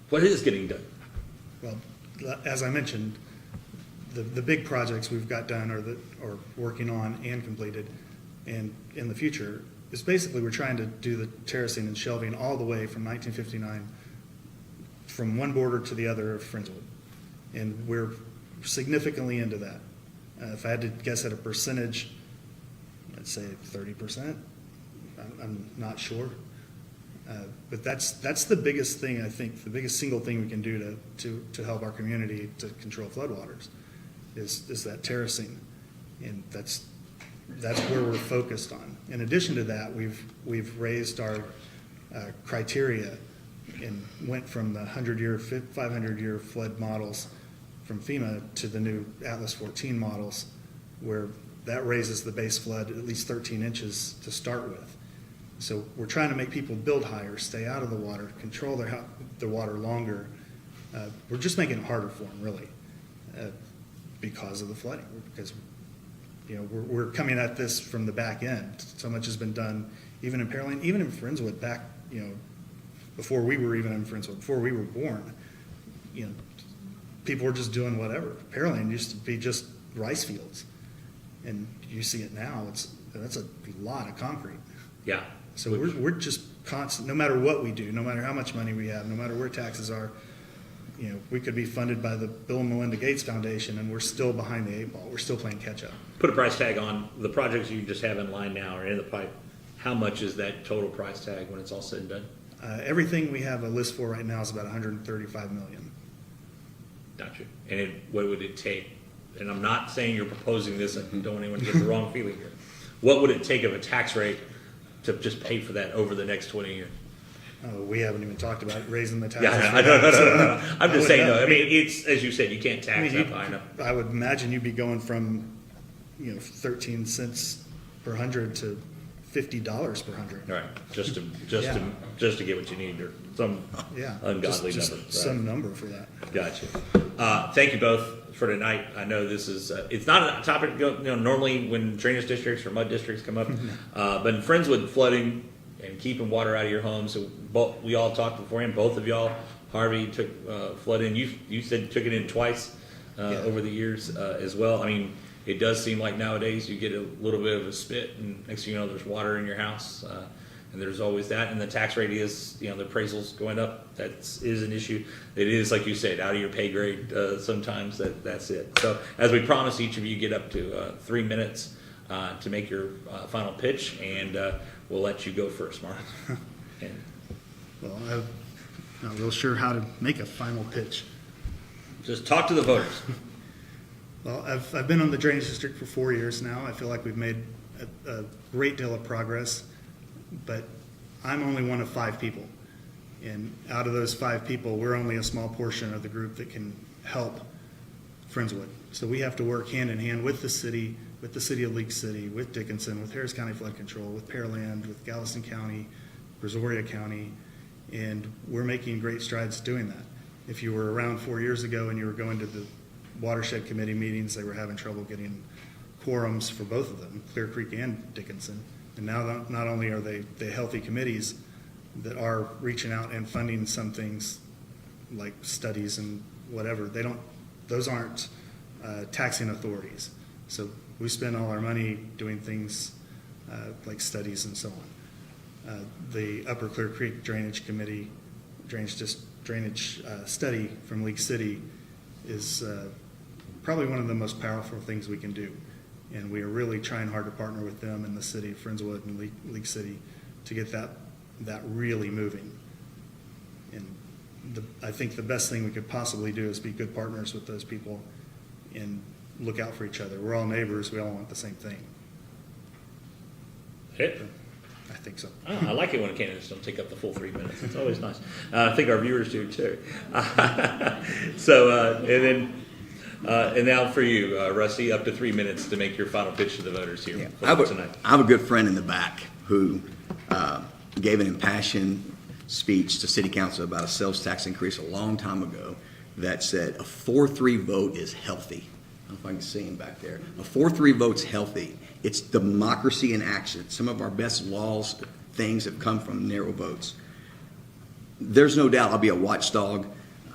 What is getting done? Well, as I mentioned, the big projects we've got done or working on and completed, and in the future, is basically we're trying to do the terracing and shelving all the way from 1959, from one border to the other of Friendswood, and we're significantly into that. If I had to guess at a percentage, I'd say 30%. I'm not sure. But that's the biggest thing, I think, the biggest single thing we can do to help our community to control floodwaters is that terracing. And that's where we're focused on. In addition to that, we've raised our criteria and went from the 100-year, 500-year flood models from FEMA to the new Atlas 14 models, where that raises the base flood at least 13 inches to start with. So we're trying to make people build higher, stay out of the water, control the water longer. We're just making it harder for them, really, because of the flooding. Because we're coming at this from the back end. So much has been done, even in Pearland, even in Friendswood, back before we were even in Friendswood, before we were born. People were just doing whatever. Pearland used to be just rice fields, and you see it now. That's a lot of concrete. Yeah. So we're just constant. No matter what we do, no matter how much money we have, no matter where taxes are, we could be funded by the Bill and Melinda Gates Foundation, and we're still behind the 8 ball. We're still playing catch up. Put a price tag on the projects you just have in line now or in the pipe. How much is that total price tag when it's all said and done? Everything we have a list for right now is about $135 million. Gotcha. And what would it take? And I'm not saying you're proposing this. I don't want anyone to get the wrong feeling here. What would it take of a tax rate to just pay for that over the next 20 years? We haven't even talked about raising the taxes. Yeah, no. I'm just saying, though. I mean, it's, as you said, you can't tax that high enough. I would imagine you'd be going from 13 cents per hundred to $50 per 100. All right, just to get what you need, or some Yeah, ungodly just number. Right. some number for that. Gotcha. Thank you both for tonight. I know this is it's not a topic normally when drainage districts or mud districts come up, but in Friendswood, flooding and keeping water out of your home. So we all talked beforehand. Both of y'all, Harvey took flood in. You said you took it in twice over the years as well. I mean, it does seem like nowadays you get a little bit of a spit, and next thing you know, there's water in your house. And there's always that, and the tax rate is, the appraisals going up. That is an issue. It is, like you said, out of your pay grade. Sometimes that's it. So, as we promised, each of you get up to 3 minutes to make your final pitch, and we'll let you go first, Mark. Well, I'm not real sure how to make a final pitch. Just talk to the voters. Well, I've been on the drainage district for 4 years now. I feel like we've made a great deal of progress, but I'm only one of 5 people. And out of those 5 people, we're only a small portion of the group that can help Friendswood. So we have to work hand in hand with the city of Leak City, with Dickinson, with Harris County Flood Control, with Pearland, with Galveston County, Brazoria County, and we're making great strides doing that. If you were around 4 years ago and you were going to the watershed committee meetings, they were having trouble getting quorums for both of them, Clear Creek and Dickinson. And now not only are they healthy committees that are reaching out and funding some things like studies and whatever, those aren't taxing authorities. So we spend all our money doing things like studies and so on. The Upper Clear Creek Drainage Committee, drainage study from Leak City is probably one of the most powerful things we can do. And we are really trying hard to partner with them and the city of Friendswood and Leak City to get that really moving. And I think the best thing we could possibly do is be good partners with those people and look out for each other. We're all neighbors. We all want the same thing. Hit. I think so. Oh, I like it when candidates don't take up the full 3 minutes. It's always nice. I think our viewers do too. And now for you, Rusty, up to 3 minutes to make your final pitch to the voters here tonight. I have a good friend in the back who gave an impassioned speech to City Council about a sales tax increase a long time ago that said a 4-3 vote is healthy. I don't know if I can see him back there. A 4-3 vote's healthy. It's democracy in action. Some of our best laws, things have come from narrow votes. There's no doubt I'll be a watchdog,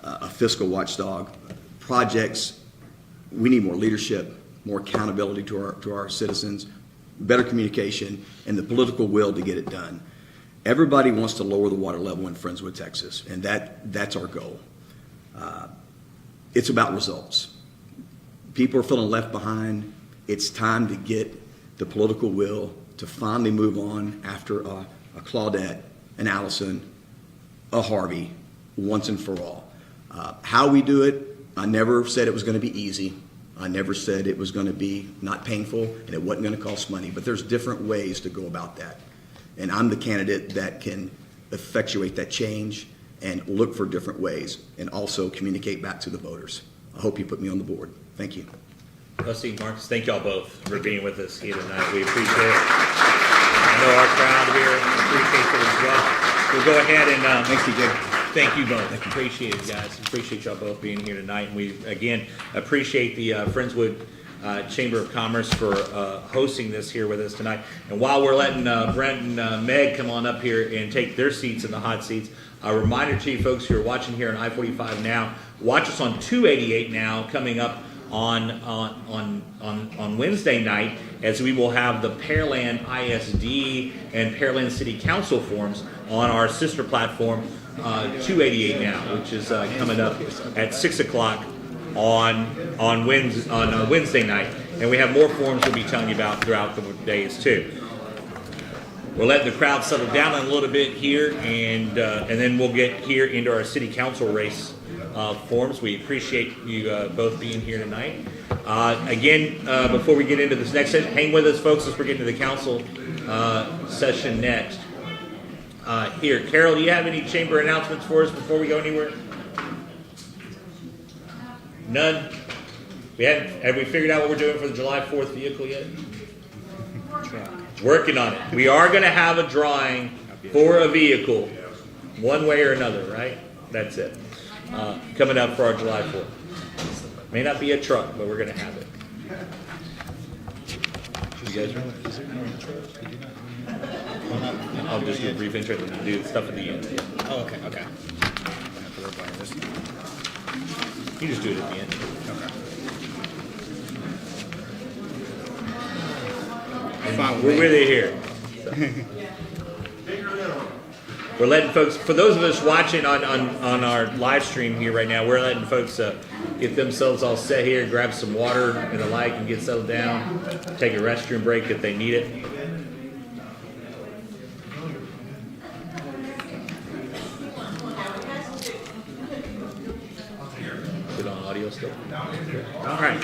a fiscal watchdog. Projects, we need more leadership, more accountability to our citizens, better communication, and the political will to get it done. Everybody wants to lower the water level in Friendswood, Texas, and that's our goal. It's about results. People are feeling left behind. It's time to get the political will to finally move on after a Claudette, an Allison, a Harvey, once and for all. How we do it, I never said it was going to be easy. I never said it was going to be not painful and it wasn't going to cost money, but there's different ways to go about that. And I'm the candidate that can effectuate that change and look for different ways and also communicate back to the voters. I hope you put me on the board. Thank you. Rusty, Marcus, thank y'all both for being with us here tonight. We appreciate it. I know our crowd here appreciates it as well. We'll go ahead and Thanks, TJ. thank you both. Appreciate it, guys. Appreciate y'all both being here tonight. And we, again, appreciate the Friendswood Chamber of Commerce for hosting this here with us tonight. And while we're letting Brent and Meg come on up here and take their seats in the hot seats, a reminder to you folks who are watching here on I-45 now, watch us on 288 now coming up on Wednesday night, as we will have the Pearland ISD and Pearland City Council forums on our sister platform 288 now, which is coming up at 6 o'clock on Wednesday night, and we have more forums we'll be telling you about throughout the days too. We're letting the crowd settle down a little bit here, and then we'll get here into our city council race forums. We appreciate you both being here tonight. Again, before we get into this next session, hang with us, folks, as we're getting to the council session next. Here, Carol, do you have any chamber announcements for us before we go anywhere? None? Have we figured out what we're doing for the July 4th vehicle yet? Working on it. We are going to have a drawing for a vehicle, one way or another, right? That's it. Coming up for our July 4th. May not be a truck, but we're going to have it. You guys ready? I'll just do a brief intro and do stuff at the end. Yeah. Oh, okay. You just do it at the end. Fine. We're really here. So. We're letting folks, for those of us watching on our live stream here right now, we're letting folks get themselves all set here, grab some water and the like, and get settled down, take a restroom break if they need it. Good on audio still? All right.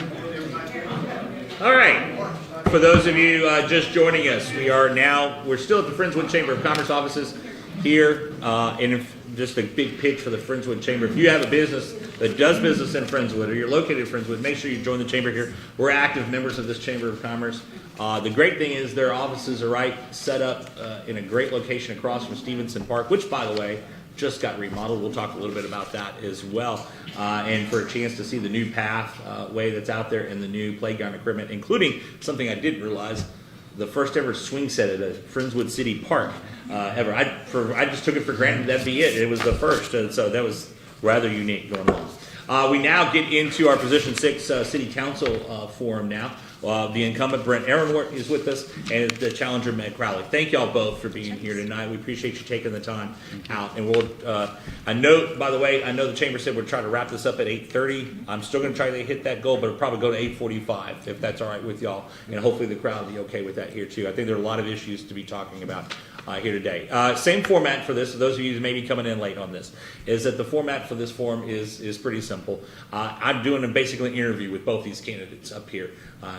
For those of you just joining us, we're still at the Friendswood Chamber of Commerce offices here, and just a big pitch for the Friendswood Chamber. If you have a business that does business in Friendswood, or you're located in Friendswood, make sure you join the chamber here. We're active members of this Chamber of Commerce. The great thing is their offices are right set up in a great location across from Stevenson Park, which, by the way, just got remodeled. We'll talk a little bit about that as well. And for a chance to see the new pathway that's out there and the new playground equipment, including something I didn't realize, the first ever swing set at a Friendswood City Park ever. I just took it for granted that'd be it. It was the first, and so that was rather unique going on. We now get into our Position 6 City Council forum now. The incumbent Brent Aaronwort is with us, and the challenger Meg Crowley. Thank y'all both for being here tonight. We appreciate you taking the time out. And we'll. I know, by the way, I know the chamber said we're trying to wrap this up at 8:30. I'm still going to try to hit that goal, but it'll probably go to 8:45 if that's all right with y'all. And hopefully the crowd will be okay with that here too. I think there are a lot of issues to be talking about here today. Same format for this. For those of you who may be coming in late on this, is that the format for this forum is pretty simple. I'm doing basically an interview with both these candidates up here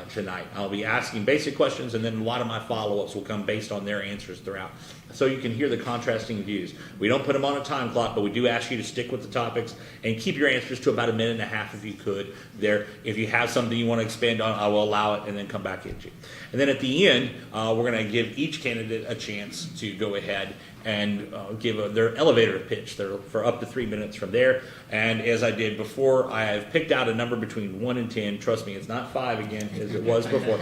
tonight. I'll be asking basic questions, and then a lot of my follow-ups will come based on their answers throughout, so you can hear the contrasting views. We don't put them on a time clock, but we do ask you to stick with the topics and keep your answers to about a minute and a half if you could. There, if you have something you want to expand on, I will allow it, and then come back at you. And then at the end, we're going to give each candidate a chance to go ahead and give their elevator pitch for up to 3 minutes from there. And as I did before, I have picked out a number between 1 and 10. Trust me, it's not 5 again, as it was before.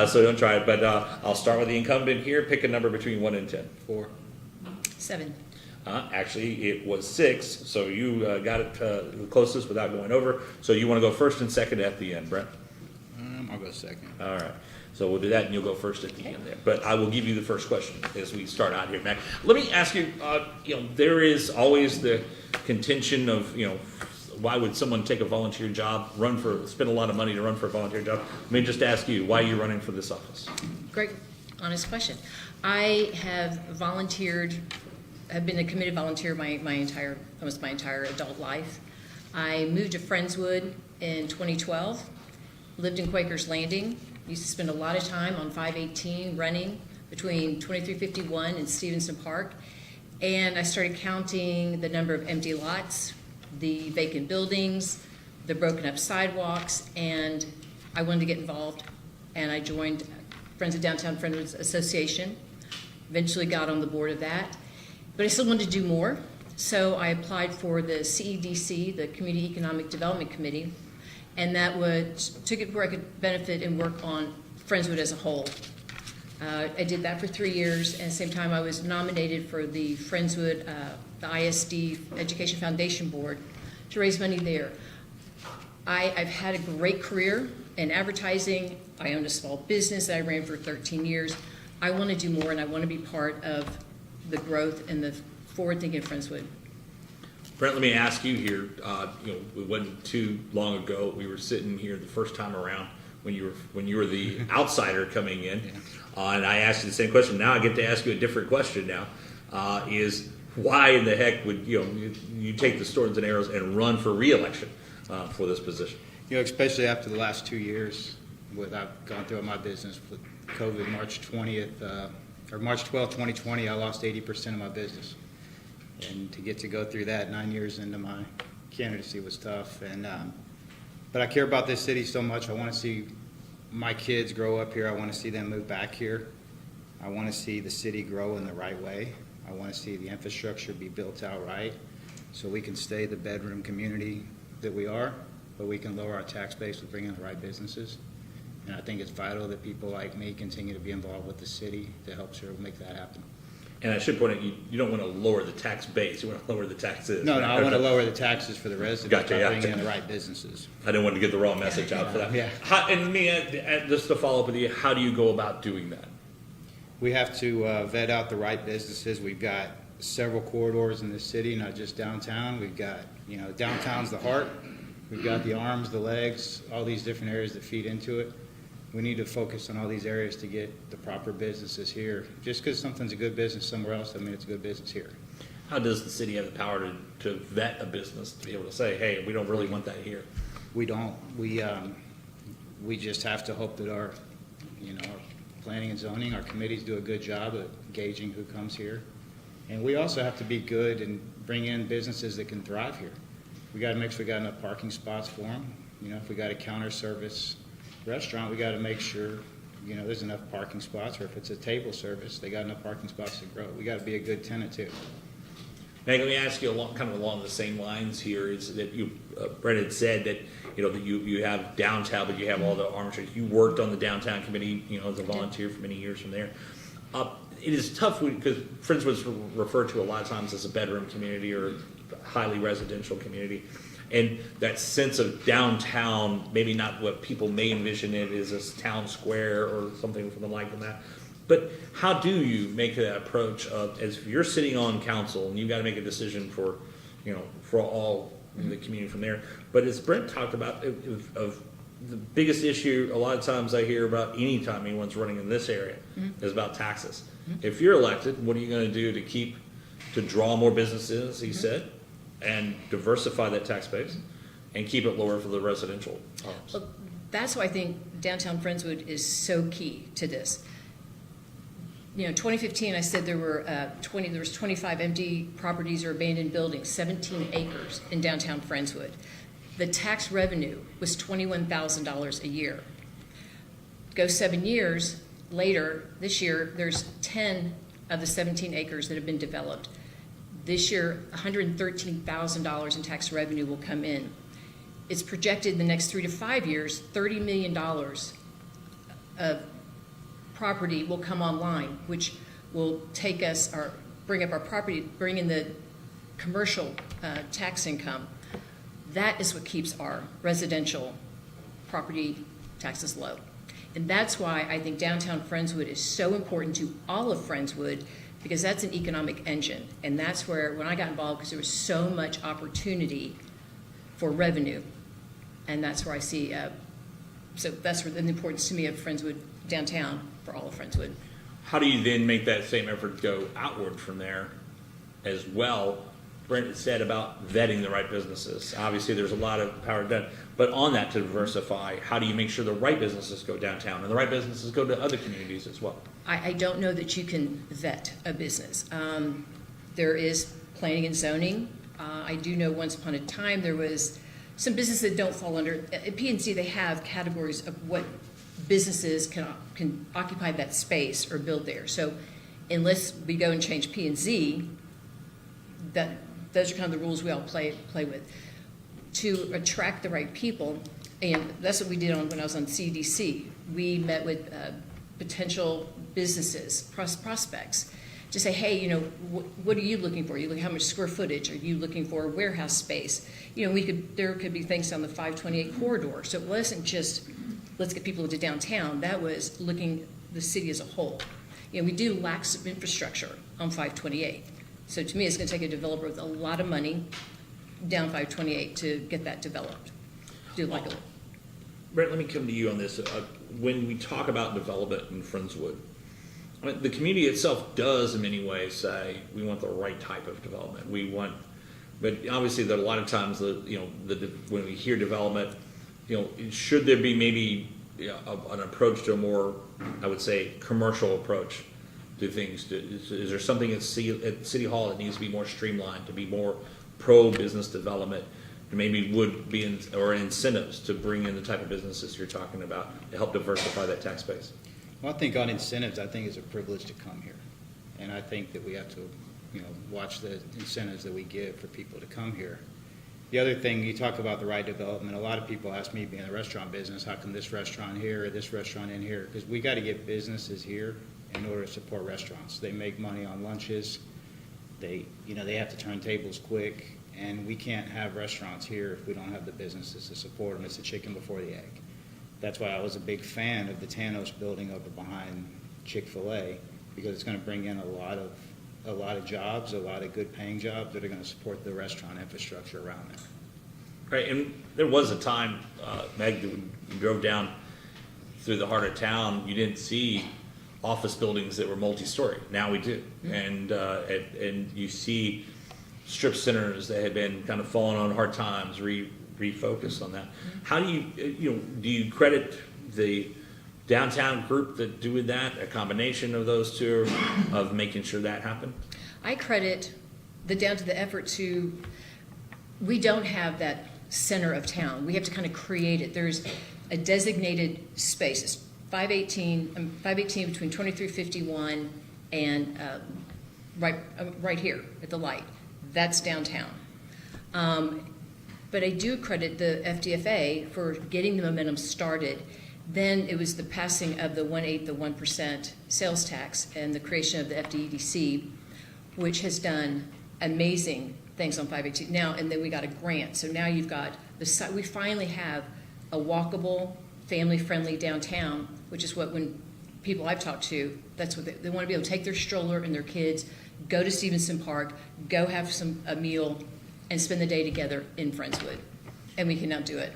So don't try it. But I'll start with the incumbent here. Pick a number between 1 and 10. 4. 7. Actually, it was 6. So you got it the closest without going over. So you want to go first and second at the end, Brent? I'll go second. All right. So we'll do that, and you'll go first at the end there. But I will give you the first question as we start out here, Mac. Let me ask you, there is always the contention of, why would someone take a volunteer job, spend a lot of money to run for a volunteer job? Let me just ask you, why are you running for this office? Great, honest question. I have volunteered, have been a committed volunteer almost my entire adult life. I moved to Friendswood in 2012, lived in Quakers Landing. Used to spend a lot of time on 518 running between 2351 and Stevenson Park. And I started counting the number of empty lots, the vacant buildings, the broken up sidewalks, and I wanted to get involved. And I joined Friends of Downtown Friendswood Association, eventually got on the board of that. But I still wanted to do more, so I applied for the CEDC, the Community Economic Development Committee, and that took it where I could benefit and work on Friendswood as a whole. I did that for 3 years, and at the same time I was nominated for the Friendswood, the ISD Education Foundation Board to raise money there. I've had a great career in advertising. I owned a small business that I ran for 13 years. I want to do more, and I want to be part of the growth and the forward-thinking Friendswood. Brent, let me ask you here. It wasn't too long ago. We were sitting here the first time around when you were the outsider coming in, and I asked you the same question. Now I get to ask you a different question. Now, is why in the heck would you take the swords and arrows and run for re-election for this position? Especially after the last 2 years, what I've gone through in my business with COVID, March 12th, 2020, I lost 80% of my business. And to get to go through that 9 years into my candidacy was tough. And but I care about this city so much. I want to see my kids grow up here. I want to see them move back here. I want to see the city grow in the right way. I want to see the infrastructure be built out right so we can stay the bedroom community that we are, but we can lower our tax base with bringing the right businesses. And I think it's vital that people like me continue to be involved with the city to help sure make that happen. And I should point out, you don't want to lower the tax base, you want to lower the taxes. No, I want to lower the taxes for the residents Gotcha, by yeah. bringing in the right businesses. I didn't want to get the wrong message out for that. Yeah. And me, just to follow up with you, how do you go about doing that? We have to vet out the right businesses. We've got several corridors in the city, not just downtown. We've got, downtown's the heart. We've got the arms, the legs, all these different areas that feed into it. We need to focus on all these areas to get the proper businesses here. Just because something's a good business somewhere else doesn't mean it's a good business here. How does the city have the power to vet a business, to be able to say, hey, we don't really want that here? We don't. We just have to hope that our planning and zoning, our committees do a good job of gauging who comes here. And we also have to be good and bring in businesses that can thrive here. We got to make sure we got enough parking spots for them. If we got a counter service restaurant, we got to make sure, there's enough parking spots, or if it's a table service, they got enough parking spots to grow. We got to be a good tenant too. Meg, let me ask you kind of along the same lines here, is that Brendan said that, that you have downtown, but you have all the arm trades. You worked on the downtown committee, as a volunteer for many years from there. It is tough because Friendswood's referred to a lot of times as a bedroom community or highly residential community. And that sense of downtown, maybe not what people may envision it as a town square or something like that. But how do you make that approach of, as if you're sitting on council and you've got to make a decision for all the community from there. But as Brent talked about, of the biggest issue a lot of times I hear about any time anyone's running in this area is about taxes. If you're elected, what are you going to do to draw more businesses, he said, and diversify that tax base and keep it lower for the residential homes? Well, that's why I think downtown Friendswood is so key to this. 2015, I said there was 25 empty properties or abandoned buildings, 17 acres in downtown Friendswood. The tax revenue was $21,000 a year. Go 7 years later, this year, there's 10 of the 17 acres that have been developed. This year, $113,000 in tax revenue will come in. It's projected in the next 3 to 5 years, $30 million of property will come online, which will take us, or bring up our property, bring in the commercial tax income. That is what keeps our residential property taxes low. And that's why I think downtown Friendswood is so important to all of Friendswood, because that's an economic engine. And that's where, when I got involved, because there was so much opportunity for revenue, and that's where I see, so that's where the importance to me of Friendswood downtown for all of Friendswood. How do you then make that same effort go outward from there as well? Brent said about vetting the right businesses. Obviously, there's a lot of power done, but on that, to diversify, how do you make sure the right businesses go downtown and the right businesses go to other communities as well? I don't know that you can vet a business. There is planning and zoning. I do know once upon a time there was some businesses that don't fall under, at P&Z they have categories of what businesses can occupy that space or build there. So unless we go and change P&Z, those are kind of the rules we all play with. To attract the right people, and that's what we did when I was on CDC. We met with potential businesses, prospects, to say, hey, what are you looking for? How much square footage? Are you looking for warehouse space? There could be things on the 528 corridor. So it wasn't just let's get people into downtown. That was looking the city as a whole. We do lack some infrastructure on 528. So to me, it's going to take a developer with a lot of money down 528 to get that developed. Brent, let me come to you on this. When we talk about development in Friendswood, the community itself does in many ways say we want the right type of development. But obviously there are a lot of times when we hear development, should there be maybe an approach to a more, I would say, commercial approach to things? Is there something at City Hall that needs to be more streamlined, to be more pro-business development, maybe would be or incentives to bring in the type of businesses you're talking about to help diversify that tax base? Well, I think on incentives, I think it's a privilege to come here. And I think that we have to, watch the incentives that we give for people to come here. The other thing, you talk about the right development. A lot of people ask me, being in the restaurant business, how come this restaurant here or this restaurant in here? Because we got to get businesses here in order to support restaurants. They make money on lunches. They have to turn tables quick. And we can't have restaurants here if we don't have the businesses to support them. It's the chicken before the egg. That's why I was a big fan of the Tanos building over behind Chick-fil-A, because it's going to bring in a lot of jobs, a lot of good paying jobs that are going to support the restaurant infrastructure around there. Right, and there was a time, Meg, that when you drove down through the heart of town, you didn't see office buildings that were multi-story. Now we do, and you see strip centers that had been kind of falling on hard times, refocused on that. How do do you credit the downtown group that doing that, a combination of those two, of making sure that happened? I credit the effort to, we don't have that center of town. We have to kind of create it. There's a designated space. It's 518 between 2351 and right here at the light. That's downtown. But I do credit the FDFA for getting the momentum started. Then it was the passing of the 1/8 the 1% sales tax and the creation of the FDEDC, which has done amazing things on 518 now. And then we got a grant, so now you've got we finally have a walkable, family-friendly downtown, which is what, when people I've talked to, that's what they want to be able to take their stroller and their kids, go to Stevenson Park, go have a meal, and spend the day together in Friendswood. And we can now do it.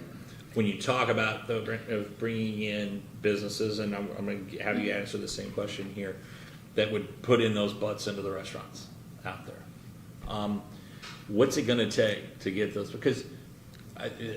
When you talk about bringing in businesses, and I'm going to have you answer the same question here, that would put in those butts into the restaurants out there. What's it going to take to get those? Because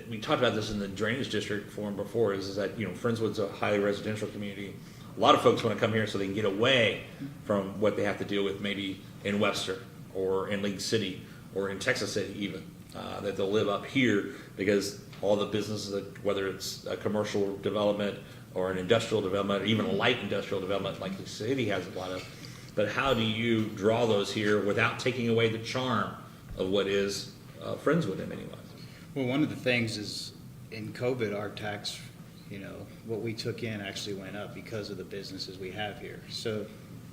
we talked about this in the drainage district forum before, is that Friendswood's a highly residential community. A lot of folks want to come here so they can get away from what they have to deal with maybe in Webster or in League City or in Texas City even, that they'll live up here because all the businesses, whether it's a commercial development or an industrial development or even a light industrial development like the city has a lot of, but how do you draw those here without taking away the charm of what is Friendswood in many ways? Well, one of the things is in COVID, our tax, what we took in actually went up because of the businesses we have here. So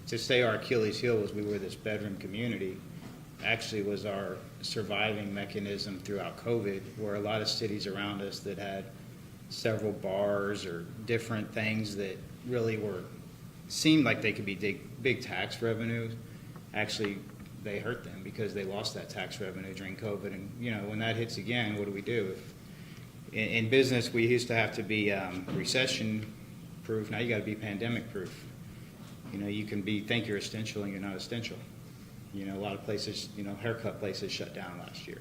to say our Achilles heel was we were this bedroom community actually was our surviving mechanism throughout COVID, where a lot of cities around us that had several bars or different things that really seemed like they could be big tax revenues, actually they hurt them because they lost that tax revenue during COVID. And when that hits again, what do we do? In business, we used to have to be recession proof. Now you got to be pandemic proof. You can think you're essential and you're not essential. A lot of places, haircut places shut down last year.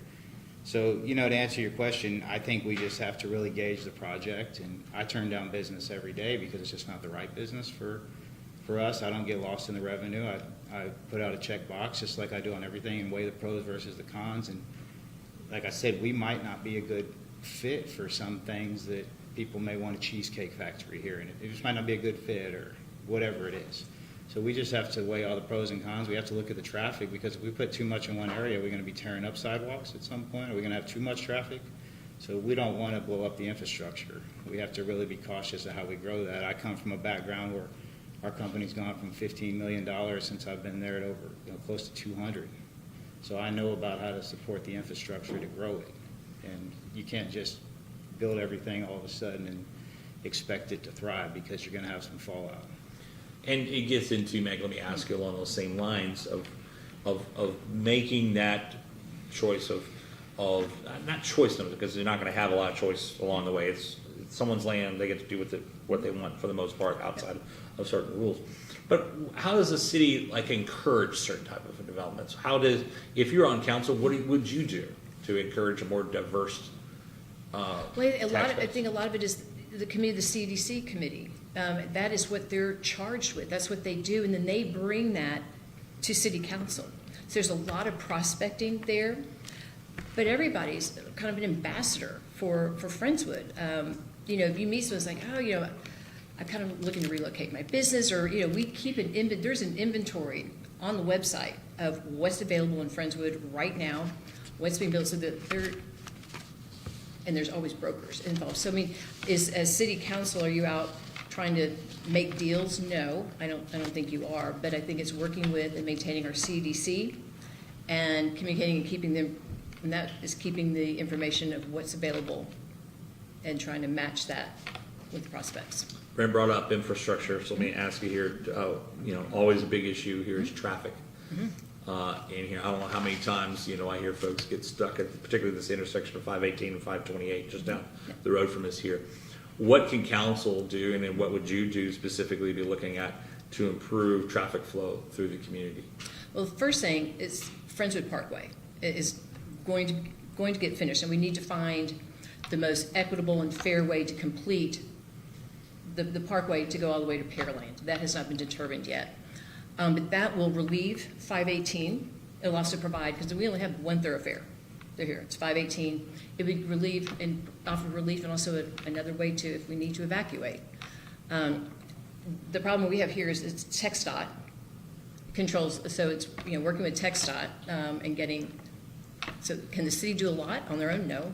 So, to answer your question, I think we just have to really gauge the project. And I turn down business every day because it's just not the right business for us. I don't get lost in the revenue. I put out a check box just like I do on everything and weigh the pros versus the cons. And like I said, we might not be a good fit for some things that people may want a cheesecake factory here. And it just might not be a good fit or whatever it is. So we just have to weigh all the pros and cons. We have to look at the traffic, because if we put too much in one area, we're going to be tearing up sidewalks at some point. Are we going to have too much traffic? So we don't want to blow up the infrastructure. We have to really be cautious of how we grow that. I come from a background where our company's gone from $15 million since I've been there to over close to 200. So I know about how to support the infrastructure to grow it. And you can't just build everything all of a sudden and expect it to thrive, because you're going to have some fallout. And it gets into, Meg, let me ask you along those same lines of making that choice of not choice, because they're not going to have a lot of choice along the way. It's someone's land; they get to do with it what they want for the most part, outside of certain rules. But how does the city encourage certain type of developments? If you're on council, what would you do to encourage a more diverse? I think a lot of it is the committee, the CDC committee. That is what they're charged with. That's what they do, and then they bring that to city council. So there's a lot of prospecting there. But everybody's kind of an ambassador for Friendswood. You know, if you meet someone, it's like, oh, you know, I'm kind of looking to relocate my business, or, you know, we keep there's an inventory on the website of what's available in Friendswood right now, what's being built, so that and there's always brokers involved. So, I mean, as city council, are you out trying to make deals? No, I don't think you are, but I think it's working with and maintaining our CDC and communicating and keeping them, and that is keeping the information of what's available and trying to match that with prospects. Brent brought up infrastructure, so let me ask you here, you know, always a big issue here is traffic. In here, I don't know how many times, you know, I hear folks get stuck at, particularly this intersection of 518 and 528, just down the road from us here. What can council do, and then what would you do specifically be looking at to improve traffic flow through the community? Well, the first thing is Friendswood Parkway is going to get finished, and we need to find the most equitable and fair way to complete the parkway to go all the way to Pearland. That has not been determined yet. But that will relieve 518. It'll also provide, because we only have one thoroughfare. They're here. It's 518. It would relieve and offer relief, and also another way to, if we need to evacuate. The problem we have here is it's TxDOT controls, so it's, you know, working with TxDOT and getting. So can the city do a lot on their own? No,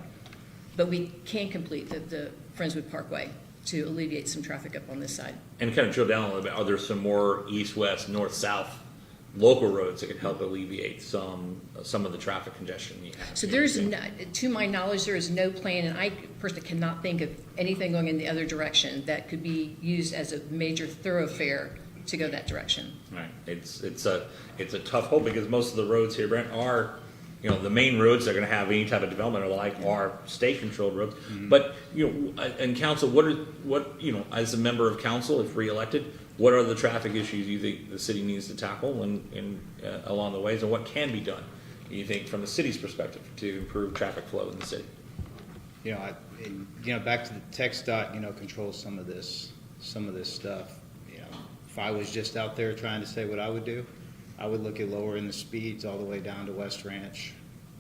but we can complete the Friendswood Parkway to alleviate some traffic up on this side. And kind of drill down a little bit, are there some more east-west, north-south local roads that could help alleviate some of the traffic congestion you have? So there's, no, to my knowledge, there is no plan, and I personally cannot think of anything going in the other direction that could be used as a major thoroughfare to go that direction. Right. It's a tough hole because most of the roads here, Brent, are, you know, the main roads that are going to have any type of development or like are state-controlled roads. But, you know, and council, what you know, as a member of council, if re-elected, what are the traffic issues you think the city needs to tackle and along the ways, and what can be done, you think, from the city's perspective to improve traffic flow in the city? You know, back to the TxDOT, you know, controls some of this stuff. You know, if I was just out there trying to say what I would do, I would look at lowering the speeds all the way down to West Ranch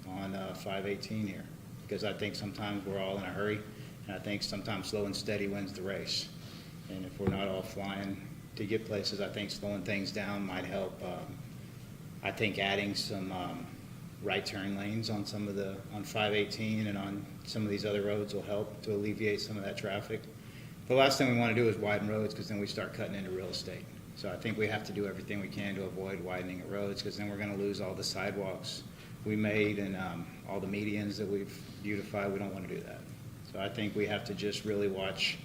on 518 here, because I think sometimes we're all in a hurry, and I think sometimes slow and steady wins the race. And if we're not all flying to get places, I think slowing things down might help. I think adding some right turn lanes on on 518 and on some of these other roads will help to alleviate some of that traffic. The last thing we want to do is widen roads, because then we start cutting into real estate. So I think we have to do everything we can to avoid widening of roads, because then we're going to lose all the sidewalks we made and all the medians that we've beautified. We don't want to do that. So I think we have to just really watch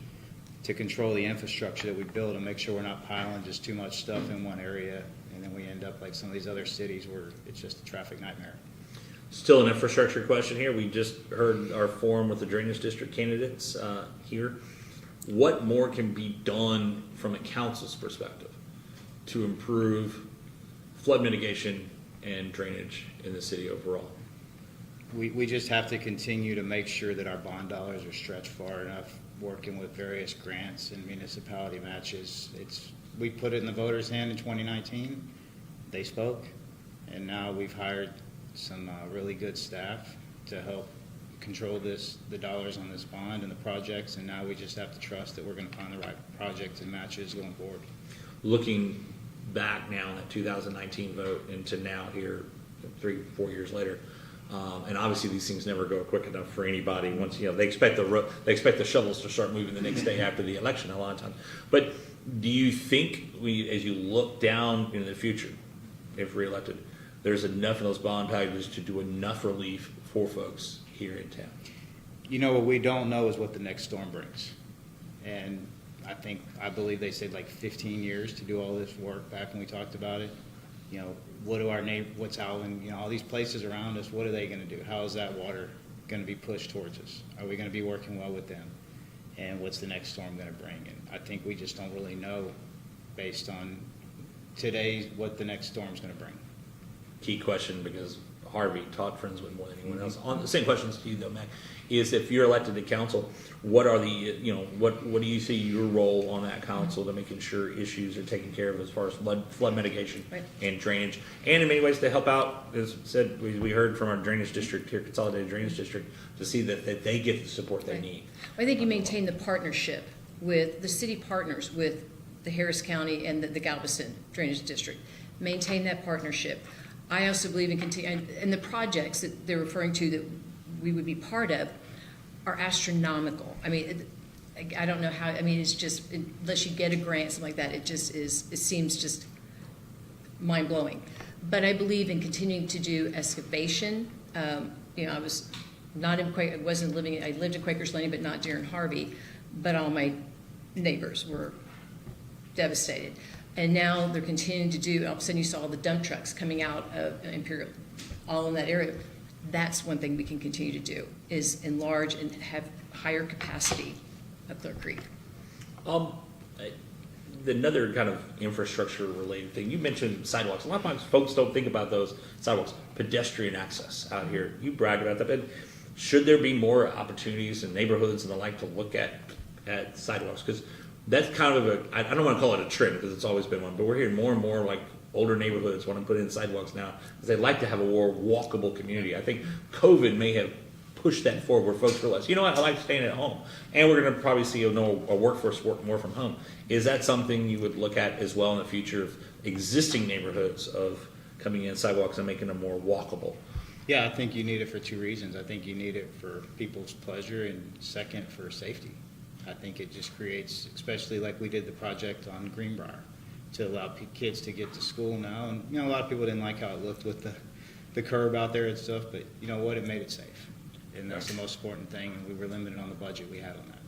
to control the infrastructure that we build and make sure we're not piling just too much stuff in one area, and then we end up like some of these other cities where it's just a traffic nightmare. Still an infrastructure question here. We just heard our forum with the drainage district candidates here. What more can be done from a council's perspective to improve flood mitigation and drainage in the city overall? We just have to continue to make sure that our bond dollars are stretched far enough, working with various grants and municipality matches. We put it in the voters' hand in 2019. They spoke, and now we've hired some really good staff to help control the dollars on this bond and the projects, and now we just have to trust that we're going to find the right projects and matches going forward. Looking back now at 2019 vote into now here 3-4 years later, and obviously these things never go quick enough for anybody. Once, you know, they expect the shovels to start moving the next day after the election a lot of times. But do you think as you look down into the future, if reelected, there's enough in those bond packages to do enough relief for folks here in town? You know, what we don't know is what the next storm brings. And I believe they said like 15 years to do all this work back when we talked about it. You know, what's Alvin, you know, all these places around us, what are they going to do? How is that water going to be pushed towards us? Are we going to be working well with them? And what's the next storm going to bring? And I think we just don't really know based on today what the next storm's going to bring. Key question, because Harvey, taught Friendswood more than anyone else. On the same questions to you though, Mac, is if you're elected to council, what are the, you know, what do you see your role on that council to making sure issues are taken care of as far as flood mitigation Right. and drainage, and in many ways to help out, as said, we heard from our drainage district here, Consolidated Drainage District, to see that they get the support they Right. need. I think you maintain the partnership with the city partners with the Harris County and the Galveston Drainage District. Maintain that partnership. I also believe in and the projects that they're referring to that we would be part of are astronomical. I mean, I don't know how, I mean, it's just, unless you get a grant, something like that, it just is, it seems just mind-blowing. But I believe in continuing to do excavation. You know, I was not in I wasn't living, I lived in Quakers Landing, but not during Harvey, but all my neighbors were devastated. And now they're continuing to do, all of a sudden you saw all the dump trucks coming out of Imperial, all in that area. That's one thing we can continue to do, is enlarge and have higher capacity of Clear Creek. Another kind of infrastructure related thing, you mentioned sidewalks. A lot of times folks don't think about those sidewalks, pedestrian access out here. You brag about that, but should there be more opportunities in neighborhoods and the like to look at sidewalks? Because that's kind of I don't want to call it a trend because it's always been one, but we're hearing more and more like older neighborhoods want to put in sidewalks now because they'd like to have a more walkable community. I think COVID may have pushed that forward where folks realize, you know what, I like staying at home. And we're going to probably see a workforce work more from home. Is that something you would look at as well in the future of existing neighborhoods of coming in sidewalks and making them more walkable? Yeah, I think you need it for two reasons. I think you need it for people's pleasure, and second, for safety. I think it just creates, especially like we did the project on Greenbrier, to allow kids to get to school now. And, you know, a lot of people didn't like how it looked with the curb out there and stuff, but you know what? It made it safe. And that's the most important thing, and we were limited on the budget we had on that.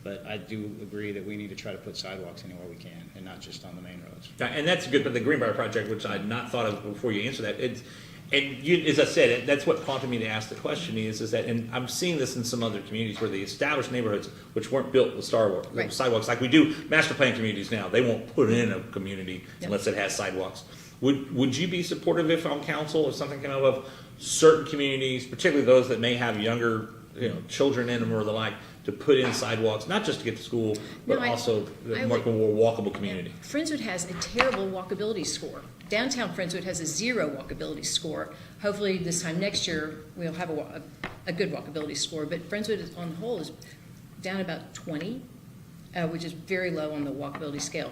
But I do agree that we need to try to put sidewalks anywhere we can, and not just on the main roads. And that's good, but the Greenbrier project, which I had not thought of before you answer that, as I said, that's what prompted me to ask the question is that, and I'm seeing this in some other communities where the established neighborhoods, which weren't built with Right. sidewalks, like we do master plan communities now, they won't put in a community unless it has sidewalks. Would you be supportive if on council, if something came out of certain communities, particularly those that may have younger, children in them or the like, to put in sidewalks, not just to get to school, but No, also I more walkable community? Friendswood has a terrible walkability score. Downtown Friendswood has a 0 walkability score. Hopefully this time next year, we'll have a good walkability score, but Friendswood on the whole is down about 20, which is very low on the walkability scale.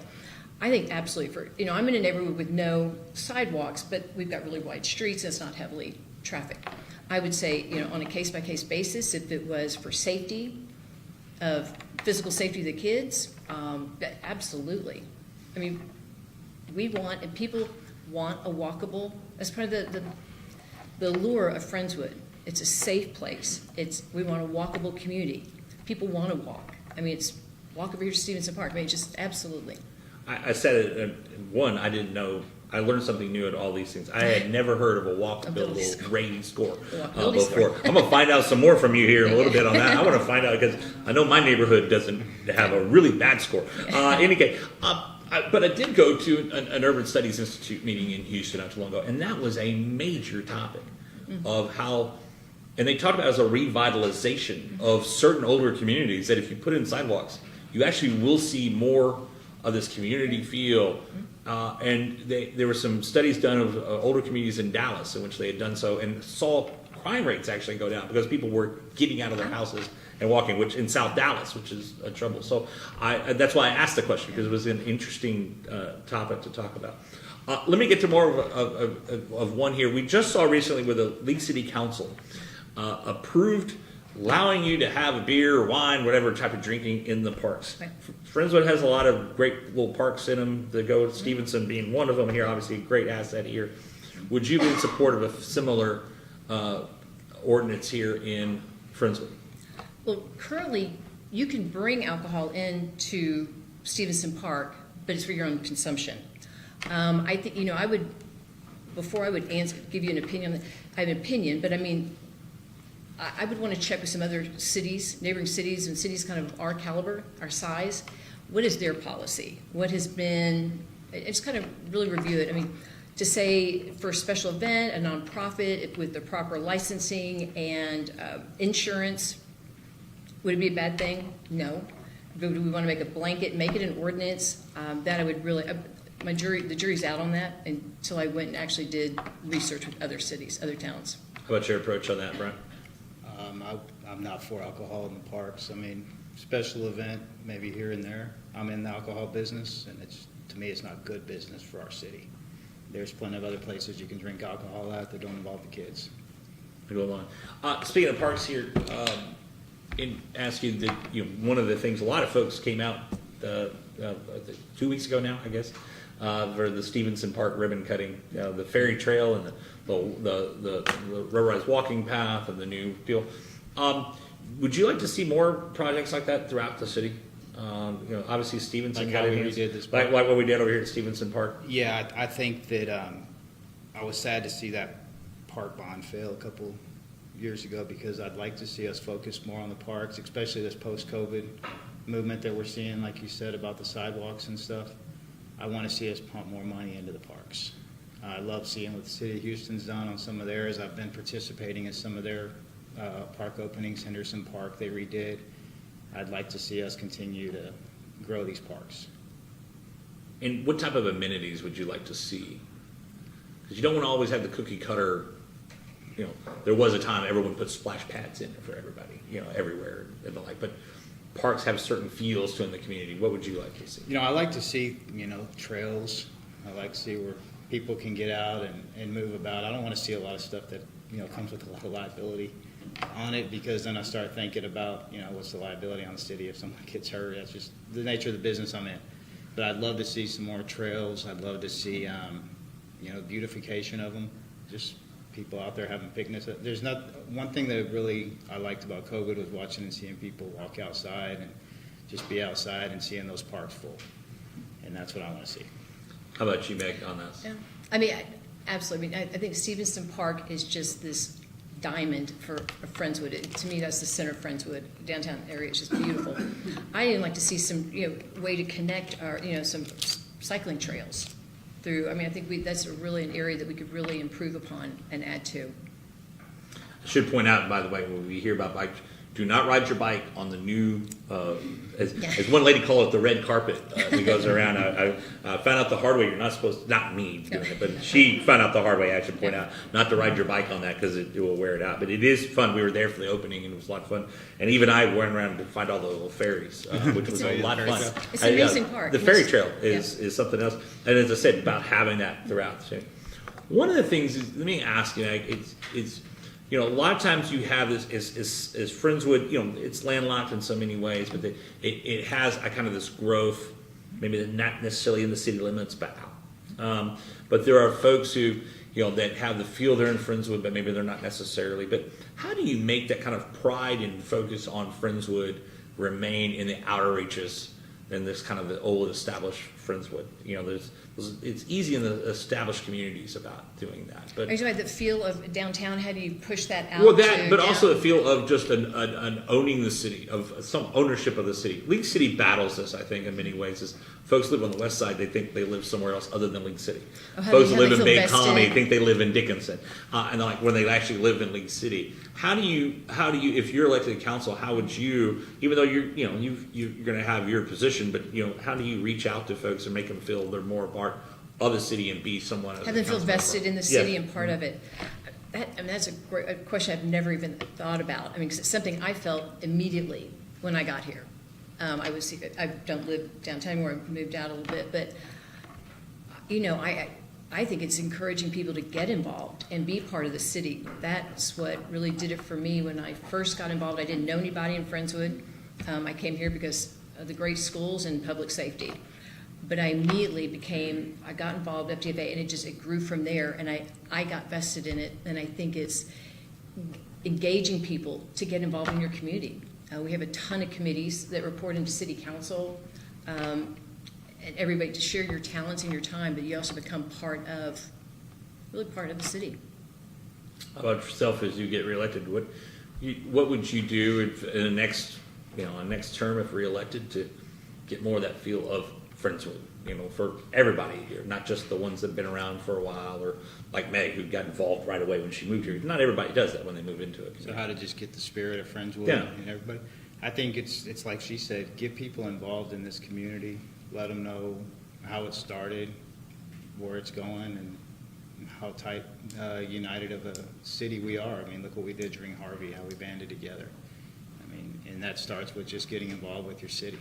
I think absolutely I'm in a neighborhood with no sidewalks, but we've got really wide streets and it's not heavily trafficked. I would say, on a case-by-case basis, if it was for safety, of physical safety of the kids, absolutely. I mean, and people want a walkable, as part of the allure of Friendswood. It's a safe place. We want a walkable community. People want to walk. I mean, it's walk over here to Stevenson Park. I mean, just absolutely. I said it, I didn't know. I learned something new at all these things. I had never heard of a walkability rating score Walkability before. score. I'm going to find out some more from you here in a little bit on that. I want to find out because I know my neighborhood doesn't have a really bad score. Any case, but I did go to an Urban Studies Institute meeting in Houston not too long ago, and that was a major topic of how, and they talked about it as a revitalization of certain older communities, that if you put in sidewalks, you actually will see more of this community feel. And there were some studies done of older communities in Dallas in which they had done so and saw crime rates actually go down because people were getting out of their houses and walking, which in South Dallas, which is a trouble. So that's why I asked the question, because it was an interesting topic to talk about. Let me get to more of one here. We just saw recently where the League City Council approved allowing you to have a beer or wine, whatever type of drinking in the parks. Right. Friendswood has a lot of great little parks in them to go, Stevenson being one of them here, obviously a great asset here. Would you be in support of a similar ordinance here in Friendswood? Well, currently, you can bring alcohol into Stevenson Park, but it's for your own consumption. I think, I would, before I would give you an opinion, I have an opinion, but I mean, I would want to check with some other cities, neighboring cities, and cities kind of our caliber, our size. What is their policy? What has been, just kind of really review it. I mean, to say for a special event, a nonprofit with the proper licensing and insurance, would it be a bad thing? No. But do we want to make a blanket, make it an ordinance? That I would really, the jury's out on that until I went and actually did research with other cities, other towns. How about your approach on that, Brent? I'm not for alcohol in the parks. I mean, special event, maybe here and there. I'm in the alcohol business, and to me, it's not good business for our city. There's plenty of other places you can drink alcohol at that don't involve the kids. Go on. Speaking of parks here, in asking that, one of the things, a lot of folks came out 2 weeks ago now, I guess, for the Stevenson Park ribbon cutting, the ferry trail and the rubberized walking path and the new deal. Would you like to see more projects like that throughout the city? Obviously Stevenson Like got how it. we did this like what we did over here at Stevenson Park. Yeah, I think that I was sad to see that park bond fail a couple years ago, because I'd like to see us focus more on the parks, especially this post-COVID movement that we're seeing, like you said, about the sidewalks and stuff. I want to see us pump more money into the parks. I love seeing what the city of Houston's done on some of theirs. I've been participating in some of their park openings. Henderson Park they redid. I'd like to see us continue to grow these parks. And what type of amenities would you like to see? Because you don't want to always have the cookie cutter. There was a time everyone put splash pads in for everybody, everywhere and the like. But parks have certain feels to in the community. What would you like to see? I like to see, trails. I like to see where people can get out and move about. I don't want to see a lot of stuff that, comes with a lot of liability on it, because then I start thinking about, what's the liability on the city if someone gets hurt. That's just the nature of the business I'm in. But I'd love to see some more trails. I'd love to see, beautification of them. Just people out there having picnics. There's not one thing that really I liked about COVID was watching and seeing people walk outside and just be outside and seeing those parks full. And that's what I want to see. How about you, Meg, on that? Yeah. I mean, absolutely. I think Stevenson Park is just this diamond for Friendswood. To me, that's the center of Friendswood. Downtown area is just beautiful. I even like to see some, way to connect our, some cycling trails through. I mean, I think that's really an area that we could really improve upon and add to. I should point out, by the way, when we hear about bikes, do not ride your bike on the new, as one lady called it, the red carpet that goes around. I found out the hard way you're not supposed to, not me doing it, but she found out the hard way, I should point out, not to ride your bike on that because it will wear it out. But it is fun. We were there for the opening and it was a lot of fun. And even I went around to find all the little ferries, which was a lot of fun. It's an amazing park. The ferry trail is something else. And as I said, about having that throughout the city. One of the things is, let me ask you, it's a lot of times you have this is Friendswood, it's landlocked in so many ways, but it has a kind of this growth, maybe not necessarily in the city limits, but out. But there are folks who, that have the feel they're in Friendswood, but maybe they're not necessarily. But how do you make that kind of pride and focus on Friendswood remain in the outer reaches than this kind of the old established Friendswood? It's easy in the established communities about doing that. But Are you talking about the feel of downtown? How do you push that out? well, that, but down? also the feel of just an owning the city, of some ownership of the city. League City battles this, I think, in many ways. Is folks live on the west side, they think they live somewhere else other than League City. Folks how live they in feel Bay vested. Colony think they live in Dickinson, and like when they actually live in League City. How do you, if you're elected to council, how would you, even though you're going to have your position, but how do you reach out to folks and make them feel they're more a part of the city and be someone as Have a them feel council member? vested in the city Yes. and part of it. That's a question I've never even thought about. I mean, 'cause it's something I felt immediately when I got here. I don't live downtown anymore. I moved out a little bit, but I think it's encouraging people to get involved and be part of the city. That's what really did it for me when I first got involved. I didn't know anybody in Friendswood. I came here because of the great schools and public safety. But I immediately I got involved with FTFA, and it grew from there, and I got vested in it, and I think it's engaging people to get involved in your community. We have a ton of committees that report into city council, and everybody to share your talents and your time, but you also become really part of the city. How about yourself as you get reelected? What would you do if in the next term if reelected to get more of that feel of Friendswood, for everybody here, not just the ones that have been around for a while, or like Meg, who got involved right away when she moved here. Not everybody does that when they move into it. So how to just get the spirit of Friendswood Yeah. and everybody? I think it's like she said, get people involved in this community, let them know how it started, where it's going, and how tight, united of a city we are. I mean, look what we did during Harvey, how we banded together. I mean, and that starts with just getting involved with your city.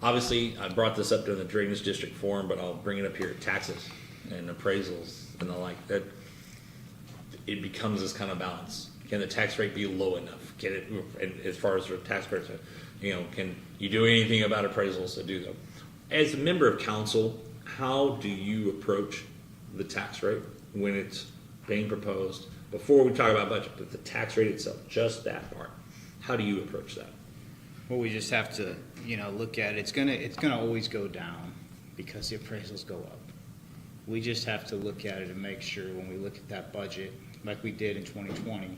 Obviously, I brought this up during the Drainage District Forum, but I'll bring it up here: taxes and appraisals and the like. That it becomes this kind of balance. Can the tax rate be low enough? Can it, and as far as the taxpayers, can you do anything about appraisals to do them? As a member of council, how do you approach the tax rate when it's being proposed? Before we talk about budget, but the tax rate itself, just that part, how do you approach that? Well, we just have to, look at it. It's gonna always go down because the appraisals go up. We just have to look at it and make sure when we look at that budget, like we did in 2020,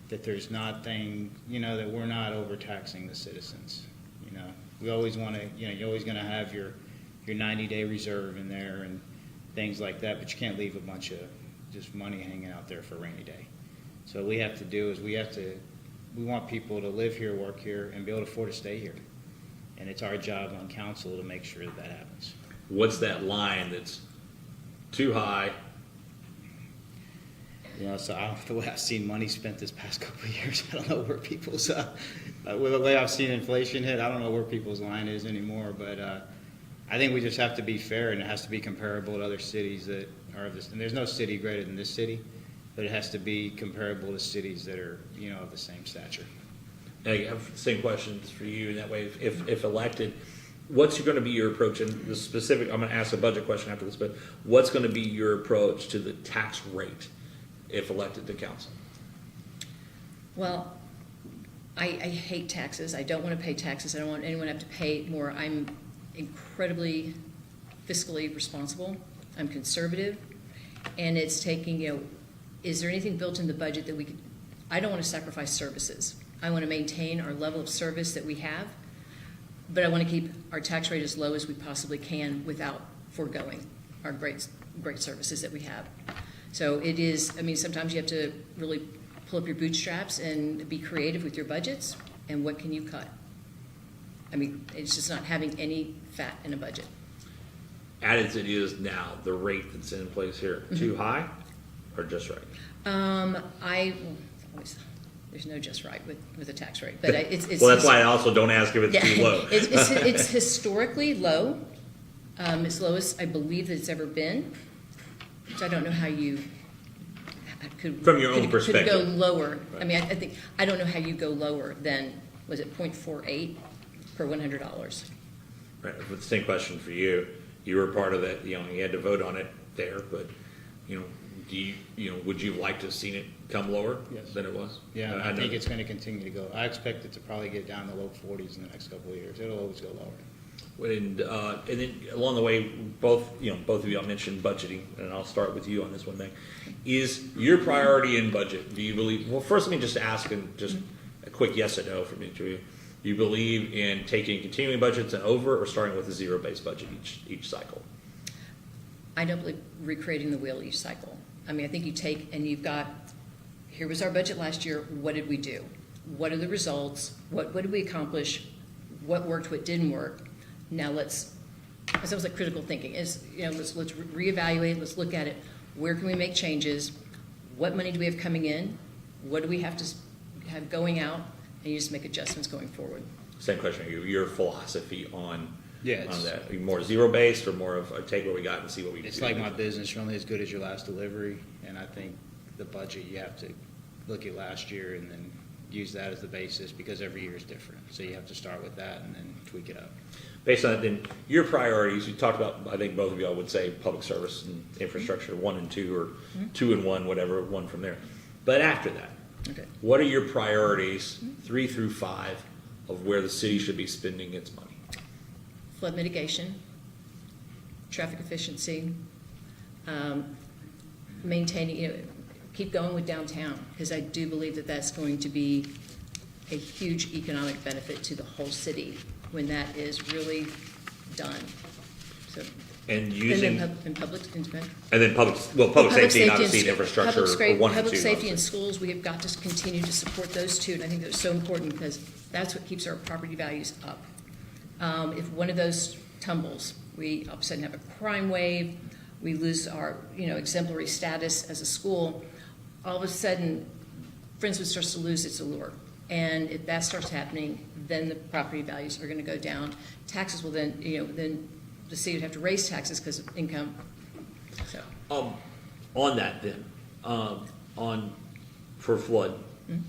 that there's nothing, that we're not overtaxing the citizens. We always want to, you're always going to have your 90-day reserve in there and things like that, but you can't leave a bunch of just money hanging out there for a rainy day. So what we have to do is we want people to live here, work here, and be able to afford to stay here. And it's our job on council to make sure that happens. What's that line that's too high? So the way I've seen money spent this past couple of years, I don't know where people's, with the way I've seen inflation hit, I don't know where people's line is anymore. But I think we just have to be fair, and it has to be comparable to other cities that are of this. And there's no city greater than this city, but it has to be comparable to cities that are, of the same stature. I have the same questions for you in that way. If elected, what's going to be your approach? And the specific, I'm going to ask a budget question after this, but what's going to be your approach to the tax rate if elected to council? Well, I hate taxes. I don't want to pay taxes. I don't want anyone to have to pay more. I'm incredibly fiscally responsible. I'm conservative. And it's taking, is there anything built in the budget that we could, I don't want to sacrifice services. I want to maintain our level of service that we have, but I want to keep our tax rate as low as we possibly can without foregoing our great services that we have. So it is, sometimes you have to really pull up your bootstraps and be creative with your budgets, and what can you cut? It's just not having any fat in a budget. As it is now, the rate that's in place here, too high or just right? There's no just right with the tax rate, but it's well, that's why I also don't ask if it's too low. It's historically low, as low as I believe that it's ever been. So I don't know how you could, from your own perspective, could go lower. Right. I don't know how you go lower than, was it 0.48 per $100? Right. But the same question for you. You were part of that. You had to vote on it there, but would you like to have seen it come lower than it was? Yeah, I think it's going to continue to go. I expect it to probably get down to low 40s in the next couple of years. It'll always go lower. And then along the way, both of you all mentioned budgeting, and I'll start with you on this one thing. Is your priority in budget? Do you believe? Well, first let me just ask, and just a quick yes or no from each of you. Do you believe in taking continuing budgets and over, or starting with a zero-based budget each cycle? I don't believe recreating the wheel each cycle. I think you take and you've got, here was our budget last year. What did we do? What are the results? What did we accomplish? What worked? What didn't work? Now it's almost like critical thinking. Let's reevaluate. Let's look at it. Where can we make changes? What money do we have coming in? What do we have to have going out? And you just make adjustments going forward. Same question. Your philosophy on that? Are you more zero-based or more of take what we got and see what we can do? It's like my business. You're only as good as your last delivery. And I think the budget, you have to look at last year and then use that as the basis, because every year is different. So you have to start with that and then tweak it up. Based on that, then your priorities, you talked about, I think both of y'all would say public service and infrastructure, 1 and 2, or 2 and 1, whatever, 1 from there. But after that, what are your priorities, 3 through 5, of where the city should be spending its money? Flood mitigation, traffic efficiency, maintaining, keep going with downtown, because I do believe that that's going to be a huge economic benefit to the whole city when that is really done. So, And using, in public, and then public safety and obviously infrastructure are one and Public two. safety obviously. and schools, we have got to continue to support those two, and I think they're so important because that's what keeps our property values up. If one of those tumbles, we all of a sudden have a crime wave, we lose our, exemplary status as a school, all of a sudden, Friendswood starts to lose its allure. And if that starts happening, then the property values are going to go down. Taxes will then, then the city would have to raise taxes because of income. So, On that then, for flood, Mm-hmm.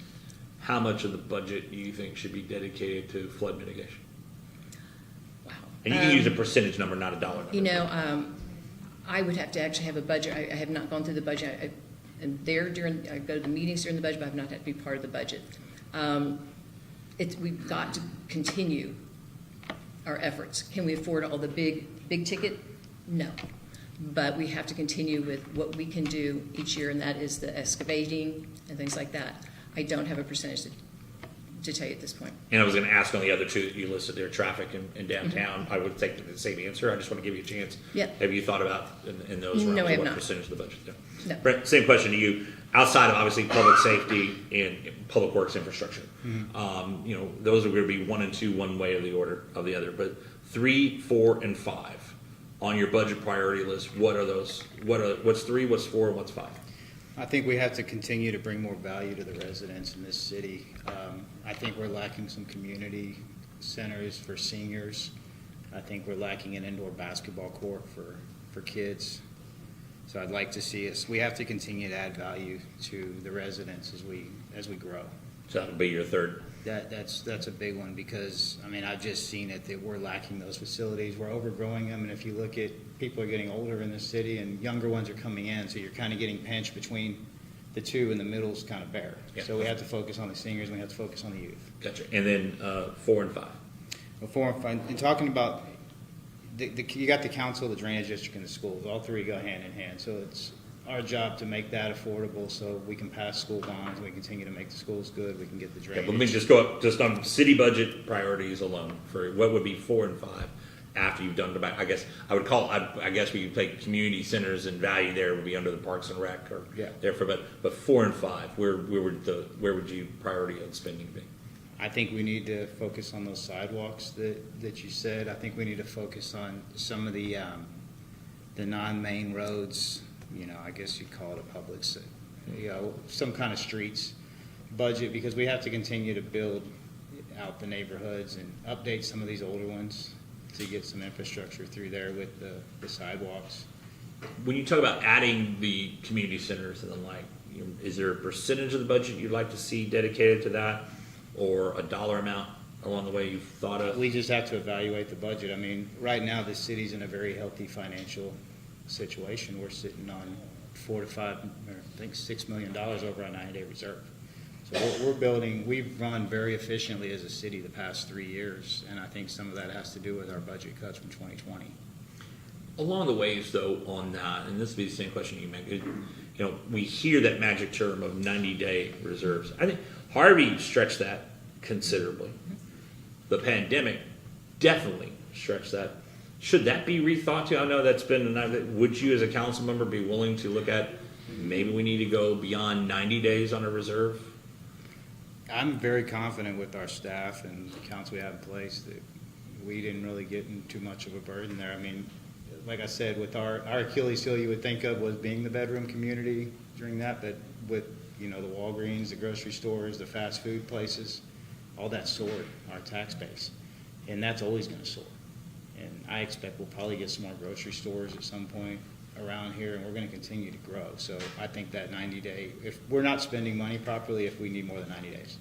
how much of the budget do you think should be dedicated to flood mitigation? wow. And you can use a percentage number, not a dollar number. I would have to actually have a budget. I have not gone through the budget. I go to the meetings during the budget, but I've not had to be part of the budget. We've got to continue our efforts. Can we afford all the big ticket? No. But we have to continue with what we can do each year, and that is the excavating and things like that. I don't have a percentage to tell you at this point. And I was going to ask on the other two that you listed there, traffic in downtown. I would take the same answer. I just want to give you a chance. Yep. Have you thought about in those No, realms I have what not. percentage of the budget? There? No. Brent, same question to you. Outside of obviously public safety and public works infrastructure, those are going to be 1 and 2, one way or the order of the other. But 3, 4, and 5 on your budget priority list. What are those? What's 3? What's 4? And what's 5? I think we have to continue to bring more value to the residents in this city. I think we're lacking some community centers for seniors. I think we're lacking an indoor basketball court for kids. So I'd like to see us, we have to continue to add value to the residents as we grow. So that'll be your third. That's a big one because, I've just seen it that we're lacking those facilities. We're overgrowing them, and if you look at, people are getting older in this city and younger ones are coming in, so you're kind of getting pinched between the two, and the middle's kind of bare. Yeah. So we have to focus on the seniors and we have to focus on the youth. Gotcha. And then 4 and 5. Before, and talking about, you got the council, the drainage district, and the schools. All three go hand in hand. So it's our job to make that affordable so we can pass school bonds, and we continue to make the schools good, we can get the Okay, drainage. but let me just go up just on city budget priorities alone for what would be 4 and 5 after you've done the back. I guess I would call. I guess we could take community centers and value there would be under the Parks and Rec or therefore. But 4 and 5, where would you priority on spending be? I think we need to focus on those sidewalks that you said. I think we need to focus on some of the non-main roads. I guess you'd call it a public, some kind of streets budget, because we have to continue to build out the neighborhoods and update some of these older ones to get some infrastructure through there with the sidewalks. When you talk about adding the community centers and the like, is there a percentage of the budget you'd like to see dedicated to that, or a dollar amount along the way you've thought of? We just have to evaluate the budget. Right now the city's in a very healthy financial situation. We're sitting on $6 million over our 90-day reserve. So we've run very efficiently as a city the past 3 years, and I think some of that has to do with our budget cuts from 2020. Along the ways, though, on that, and this would be the same question you make. We hear that magic term of 90-day reserves. I think Harvey stretched that considerably. The pandemic definitely stretched that. Should that be rethought too? I know that's been. Would you, as a council member, be willing to look at maybe we need to go beyond 90 days on a reserve? I'm very confident with our staff and the council we have in place that we didn't really get in too much of a burden there. Like I said, with our Achilles heel, you would think of was being the bedroom community during that, but with the Walgreens, the grocery stores, the fast food places, all that soared our tax base, and that's always going to soar. And I expect we'll probably get some more grocery stores at some point around here, and we're going to continue to grow. So I think that 90-day, if we're not spending money properly, if we need more than 90 days.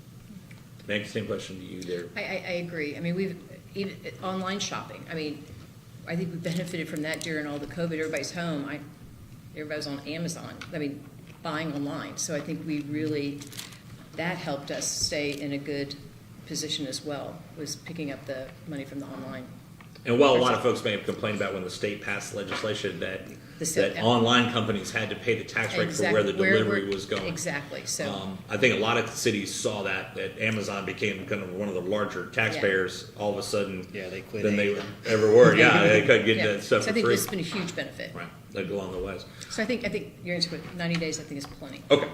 Next, same question to you there. I agree. We've even online shopping. I think we benefited from that during all the COVID. Everybody's home. Everybody's on Amazon. Buying online. So I think that helped us stay in a good position as well, was picking up the money from the online. And while a lot of folks may have complained about when the state passed legislation that Yeah. online companies had to pay the tax rate for where the delivery was going. Exactly, so. I think a lot of cities saw that Amazon became kind of one of the larger taxpayers all of a sudden. Yeah, they quit than they AIM. ever were. Yeah, they couldn't get Yeah. that stuff So I for think free. this has been a huge benefit. Right, they'd go on the ways. So I think your answer with 90 days, I think is plenty. Okay.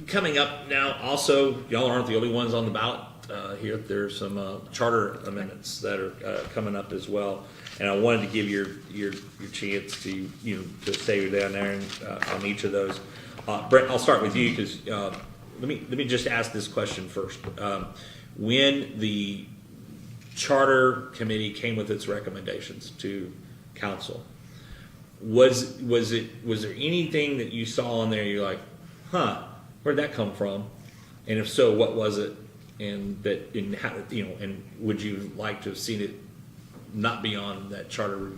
Coming up now, also, y'all aren't the only ones on the ballot here. There's some charter amendments that are coming up as well. And I wanted to give your chance to, to stay down there and, on each of those. Brett, I'll start with you because let me just ask this question first. When the charter committee came with its recommendations to council, was there anything that you saw on there you're like, where'd that come from? And if so, what was it? And and would you like to have seen it not be on that charter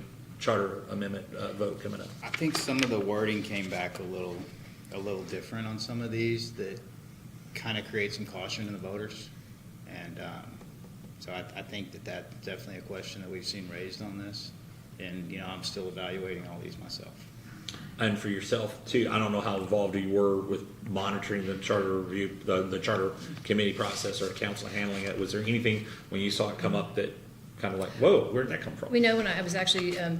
amendment vote coming up? I think some of the wording came back a little different on some of these that kind of create some caution in the voters. And so I think that's definitely a question that we've seen raised on this. And, I'm still evaluating all these myself. And for yourself too, I don't know how involved you were with monitoring the charter review, the charter committee process or council handling it. Was there anything when you saw it come up that kind of like, whoa, where did that come from? We know when I was actually a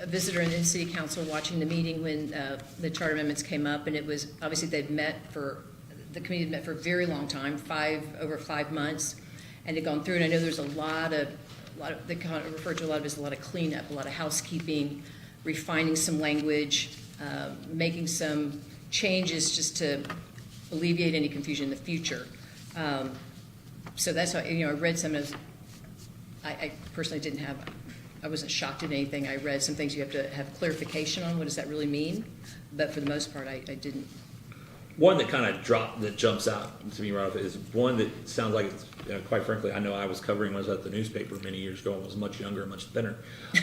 visitor in the city council watching the meeting when the charter amendments came up, and it was obviously the committee had met for a very long time, over 5 months, and had gone through. And I know there's a lot of they kind of refer to a lot of it as a lot of cleanup, a lot of housekeeping, refining some language, making some changes just to alleviate any confusion in the future. So that's why I read some of. I personally I wasn't shocked at anything. I read some things you have to have clarification on. What does that really mean? But for the most part, I didn't. One that kind of jumps out to me right off is one that sounds like it's, quite frankly, I know I was covering when I was at the newspaper many years ago and was much younger, much thinner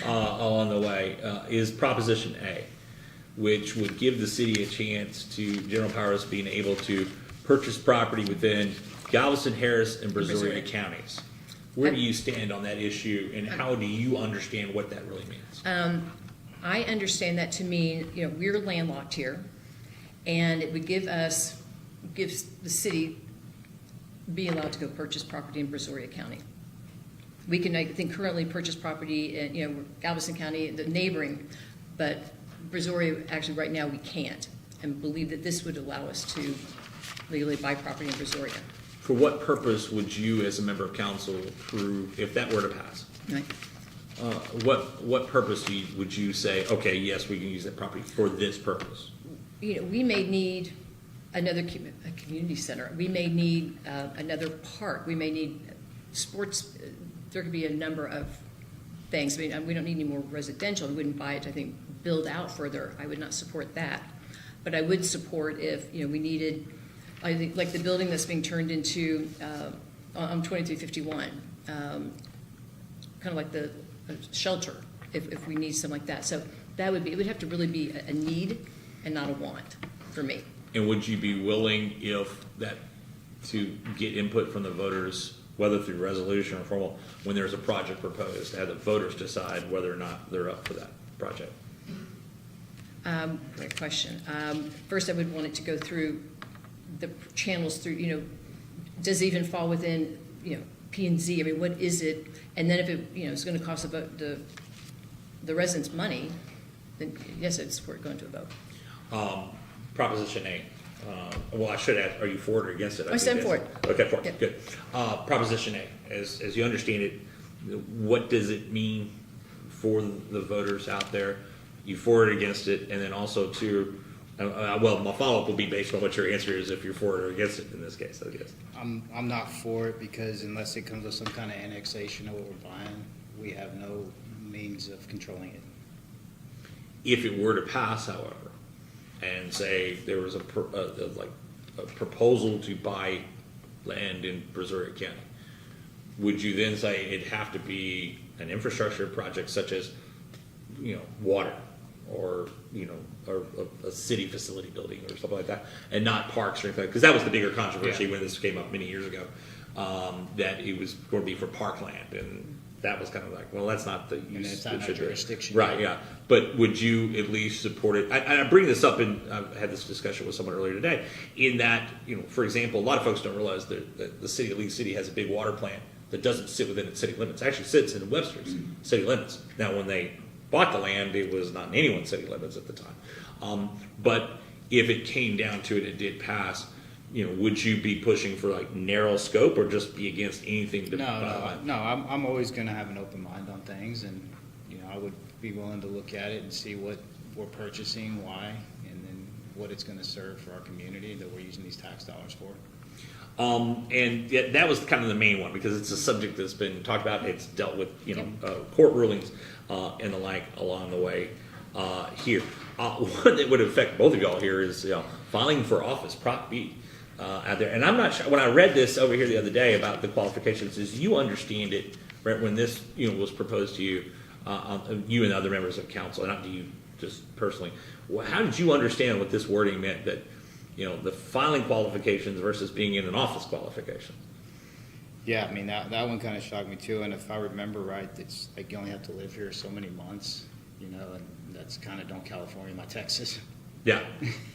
along the way, is Proposition A, which would give the city a chance to General Powers being able to purchase property within Galveston, Harris, and Brazoria counties. Where do you stand on that issue, and how do you understand what that really means? I understand that to mean, we're landlocked here, and it would gives the city be allowed to go purchase property in Brazoria County. We can, I think, currently purchase property in, Galveston County, the neighboring, but Brazoria, actually right now we can't, and believe that this would allow us to legally buy property in Brazoria. For what purpose would you, as a member of council, approve if that were to pass? Right. What purpose would you say, okay, yes, we can use that property for this purpose? We may need another a community center. We may need another park. We may need sports. There could be a number of things. I mean, we don't need any more residential. We wouldn't buy it to, I think, build out further. I would not support that. But I would support if, we needed, I think, like the building that's being turned into on 2351, kind of like the shelter, if we need something like that. So that would be, it would have to really be a need and not a want for me. And would you be willing, if that, to get input from the voters, whether through resolution or formal, when there's a project proposed, to have the voters decide whether or not they're up for that project? Great question. First, I would want it to go through the channels through, does it even fall within, P&Z? I mean, what is it? And then if it, it's going to cost about the residents money, then yes, I'd support going to a vote. Proposition A. Well, I should ask, are you for it or against it? I stand for it. Okay, for it. Yep. Good. Proposition A, as you understand it, what does it mean for the voters out there? You for it or against it? And then also to, well, my follow-up will be based on what your answer is if you're for it or against it in this case, I guess. I'm not for it because unless it comes with some kind of annexation of what we're buying, we have no means of controlling it. If it were to pass, however, and say there was a proposal to buy land in Brazoria County, would you then say it'd have to be an infrastructure project such as, water or, or a city facility building or something like that, and not parks or anything? Because that was the bigger controversy when this came up many years ago, that it was going to be for parkland and that was kind of like, well, that's not the use. it's not it our should be. jurisdiction. Right, yeah. But would you at least support it? I bring this up, and I had this discussion with someone earlier today, in that, for example, a lot of folks don't realize that the city of Lee City has a big water plant that doesn't sit within its city limits. It actually sits in Webster's city limits. Now, when they bought the land, it was not in anyone's city limits at the time. But if it came down to it, it did pass. Would you be pushing for like narrow scope, or just be against anything? No. I'm always going to have an open mind on things, and I would be willing to look at it and see what we're purchasing, why, and then what it's going to serve for our community that we're using these tax dollars for. And that was kind of the main one, because it's a subject that's been talked about. It's dealt with, court rulings and the like along the way here. One that would affect both of y'all here is filing for office, Prop B. Out there, and I'm not sure. When I read this over here the other day about the qualifications, is you understand it right when this was proposed to you, you and other members of council, not to you just personally. How did you understand what this wording meant? That the filing qualifications versus being in an office qualification. Yeah, I mean that one kind of shocked me too. And if I remember right, it's like you only have to live here so many months, and that's kind of don't California my Texas. Yeah,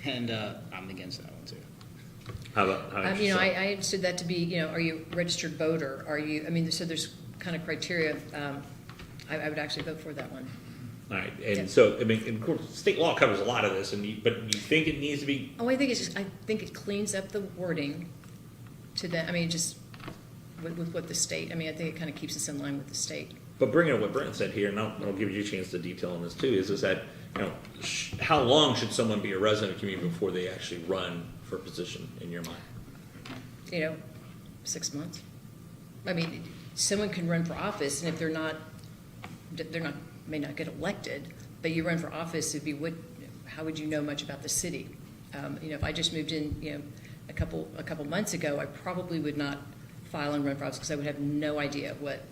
and I'm against that one too. How about I understood that to be, are you a registered voter? Are you, so there's kind of criteria. I would actually vote for that one. All right, and so, of course, state law covers a lot of this, but you think it needs to be? Oh, I think I think it cleans up the wording to that. Just with what the state, I think it kind of keeps us in line with the state. But bringing up what Brent said here, and I'll give you a chance to detail on this too, is that, how long should someone be a resident of the community before they actually run for a position in your mind? 6 months. Someone can run for office, and if they're not may not get elected, but you run for office, how would you know much about the city? If I just moved in, a couple months ago, I probably would not file and run for office because I would have no idea what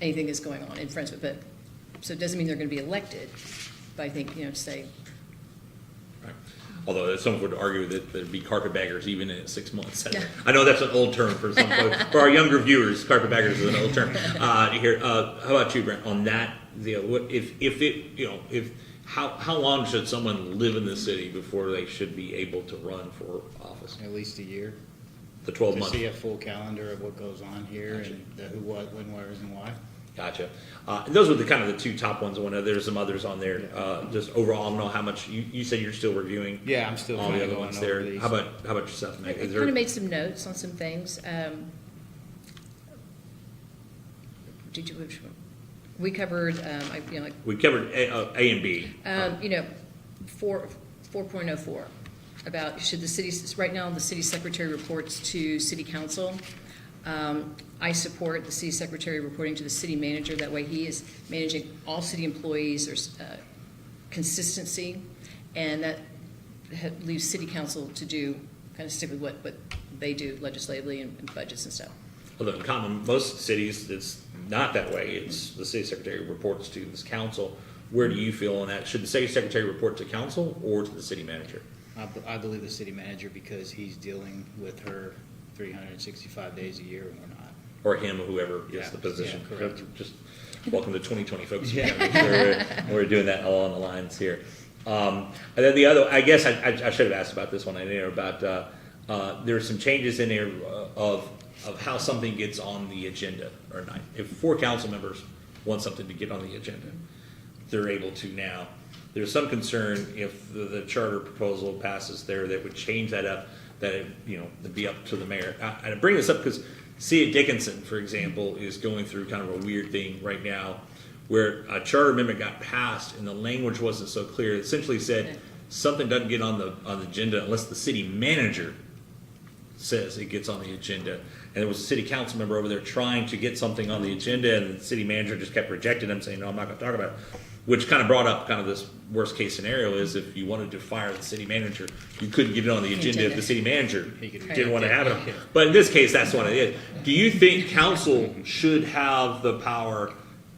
anything is going on in Friendswood. But so it doesn't mean they're going to be elected. But I think to say. Right. Although some would argue that there'd be carpetbaggers even in 6 months. I know that's an old term for some folks. For our younger viewers, carpetbaggers is an old term. Here, how about you, Brent? On that, how long should someone live in the city before they should be able to run for office? At least a year. The 12 to months. See a full calendar of what goes on here. Gotcha. And the who, what, when, where's, and why. Gotcha. And those were the kind of the two top ones. I wonder there's some others on there. Just overall, I don't know how much you said you're still reviewing. Yeah, I'm still all the other ones there. These. How about yourself, Meg? I kind of made some notes on some things. Did you? Which one? We covered. We covered A and B. 4.04 about should the city right now the city secretary reports to city council. I support the city secretary reporting to the city manager. That way he is managing all city employees. There's consistency, and that leaves city council to do kind of stick with what they do legislatively and budgets and stuff. Although in common, most cities, it's not that way. It's the city secretary reports to this council. Where do you feel on that? Should the city secretary report to council or to the city manager? I believe the city manager because he's dealing with her 365 days a year and we're not. Or him, or whoever gets the position. Yeah, correct. Just welcome to 2020, folks. Yeah. Make sure we're doing that along the lines here. And then the other, I guess I should have asked about this one. I know about there are some changes in there of how something gets on the agenda or not. If 4 council members want something to get on the agenda, they're able to now. There's some concern if the charter proposal passes there that would change that up, that it'd be up to the mayor. I bring this up because City of Dickinson, for example, is going through kind of a weird thing right now where a charter amendment got passed and the language wasn't so clear. It essentially said something doesn't get on the agenda unless the city manager says it gets on the agenda. And there was a city council member over there trying to get something on the agenda, and the city manager just kept rejecting them, saying, no, I'm not going to talk about it. Which kind of brought up kind of this worst case scenario is if you wanted to fire the city manager, you couldn't get it on the agenda if the city manager didn't want to have it. But in this case, that's what it is. Do you think council should have the power,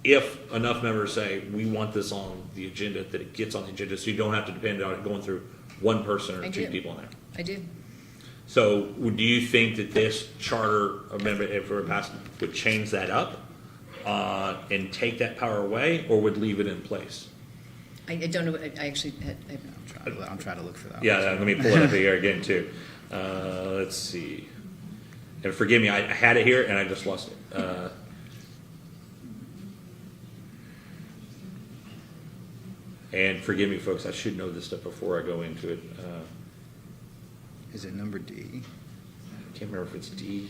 if enough members say, we want this on the agenda, that it gets on the agenda, so you don't have to depend on it going through one person or 2 people in there? I do. So do you think that this charter amendment, if it were passed, would change that up? and take that power away, or would leave it in place? I don't know, I actually had, I'm trying to look for that. Yeah, let me pull it up here again too. Let's see. And forgive me, I had it here and I just lost it. And forgive me, folks, I should know this stuff before I go into it. Is it number D? I can't remember if it's D.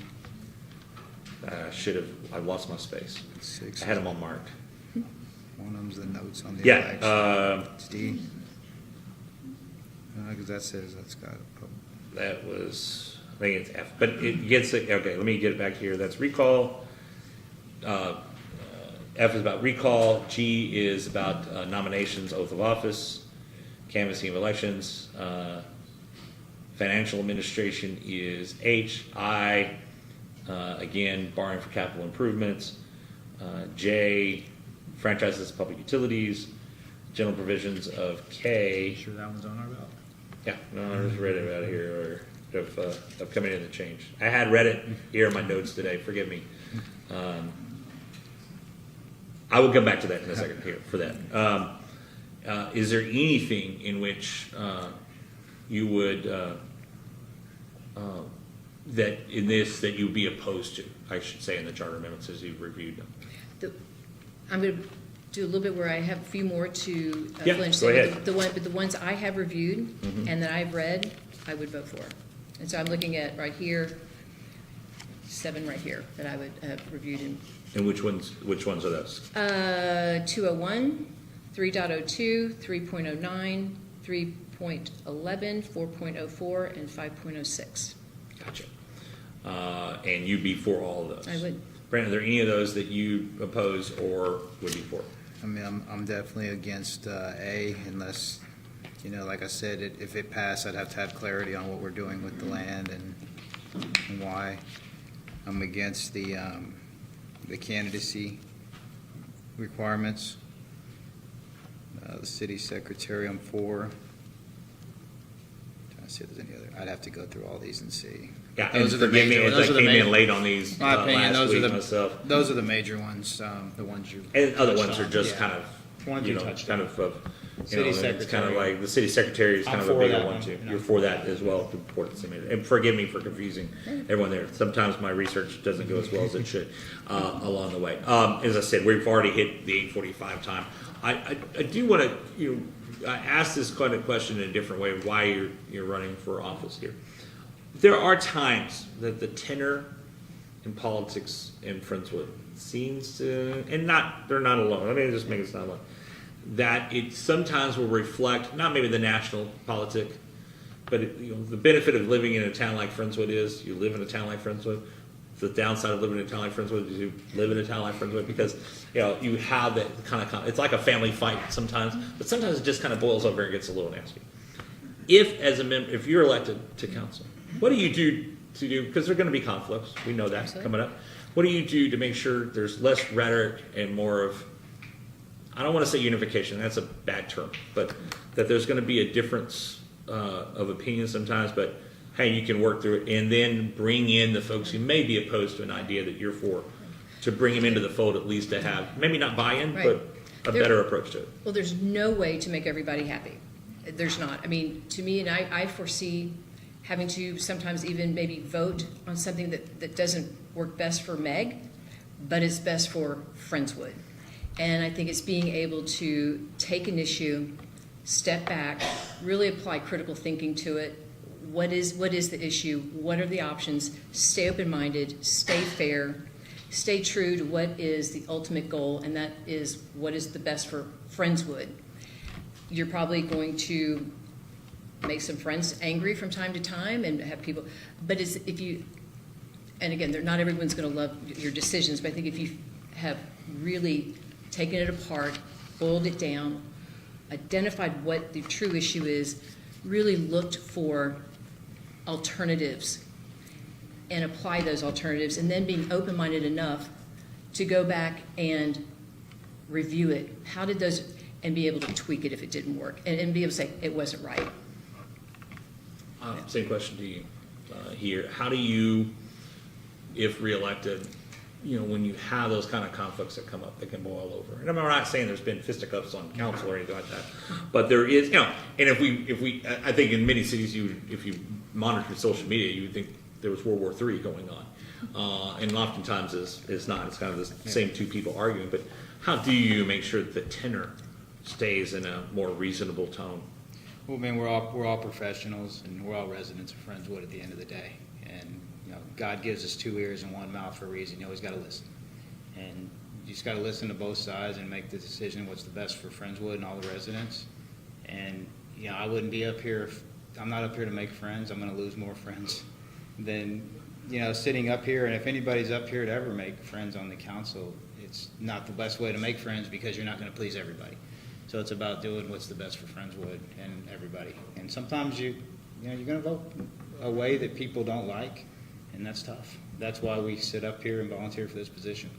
I lost my space. 6. I had them all marked. One of them's the notes on the Yeah, election. It's D. Because that says that's got. that was, I think it's F, but it gets it, okay, let me get it back here. That's recall. F is about recall. G is about nominations, oath of office, canvassing of elections. Financial administration is H. I, again, borrowing for capital improvements. J, franchises of public utilities. General provisions of K. Sure, that one's on our ballot. Yeah, no, I just read it out here, or of coming in the change. I had read it here in my notes today, forgive me. I will come back to that in a second here for that. Is there anything in which you would, that in this, that you'd be opposed to, I should say, in the charter amendments as you've reviewed them? I'm going to do a little bit where I have a few more to Yeah, flinch. go ahead. But the ones I have reviewed Mm-hmm. and that I've read, I would vote for. And so I'm looking at right here, 7 right here that I would have reviewed in And which ones are those? 201, 3.02, 3.09, 3.11, 4.04, and 5.06. Gotcha. And you'd be for all of those? I would. Brandon, are there any of those that you oppose or would be for? I mean, I'm definitely against A unless, like I said, if it passed, I'd have to have clarity on what we're doing with the land and why. I'm against the candidacy requirements. The city secretary, I'm for. Trying to see if there's any other. I'd have to go through all these and see. Yeah, Those and are the forgive me major- as those I are the came in major- late on these My opinion, last those are week the myself. Those are the major ones. The ones you. And other ones touched are on. just Yeah. kind of, Ones you touched kind on. of, City it's kind of secretary. like, the city secretary is kind I'm of a for bigger that one one, too. and You're I'm for for that that. as well, to report the same. And forgive me for confusing everyone there. Sometimes my research doesn't go as well as it should along the way. As I said, we've already hit the 8:45 time. I do want to, I ask this kind of question in a different way, why you're running for office here. There are times that the tenor in politics in Friendswood seems to, and they're not alone. Let me just make it sound like that. It sometimes will reflect not maybe the national politic, but the benefit of living in a town like Friendswood is you live in a town like Friendswood. The downside of living in a town like Friendswood is you live in a town like Friendswood because you have that kind of, it's like a family fight sometimes, but sometimes it just kind of boils over and gets a little nasty. If you're elected to council, what do you do because there are going to be conflicts, we know that Absolutely. coming up. What do you do to make sure there's less rhetoric and more of, I don't want to say unification, that's a bad term, but that there's going to be a difference of opinion sometimes, but hey, you can work through it and then bring in the folks who may be opposed to an idea that you're for, to bring them into the fold at least to have, maybe not buy-in, Right. but a better approach to it. Well, there's no way to make everybody happy. There's not. I mean, to me, and I foresee having to sometimes even maybe vote on something that doesn't work best for Meg, but it's best for Friendswood. And I think it's being able to take an issue, step back, really apply critical thinking to it. What is the issue? What are the options? Stay open-minded, stay fair, stay true to what is the ultimate goal, and that is what is the best for Friendswood. You're probably going to make some friends angry from time to time and have people, but and again, not everyone's going to love your decisions, but I think if you have really taken it apart, boiled it down, identified what the true issue is, really looked for alternatives and apply those alternatives, and then being open-minded enough to go back and review it. How did those, and be able to tweak it if it didn't work, and be able to say it wasn't right. Same question to you here. How do you, if reelected, when you have those kind of conflicts that come up, they can boil over. And I'm not saying there's been fisticuffs on council or anything like that, but there is, and I think in many cities, if you monitor social media, you would think there was World War III going on, and oftentimes it's not. It's kind of the same two people arguing. But how do you make sure that the tenor stays in a more reasonable tone? Well, man, we're all professionals, and we're all residents of Friendswood at the end of the day. And God gives us 2 ears and 1 mouth for a reason. You always got to listen, and you just got to listen to both sides and make the decision what's the best for Friendswood and all the residents. And I wouldn't be up here if I'm not up here to make friends. I'm going to lose more friends than sitting up here. And if anybody's up here to ever make friends on the council, it's not the best way to make friends because you're not going to please everybody. So it's about doing what's the best for Friendswood and everybody. And sometimes you're going to vote a way that people don't like, and that's tough. That's why we sit up here and volunteer for this position.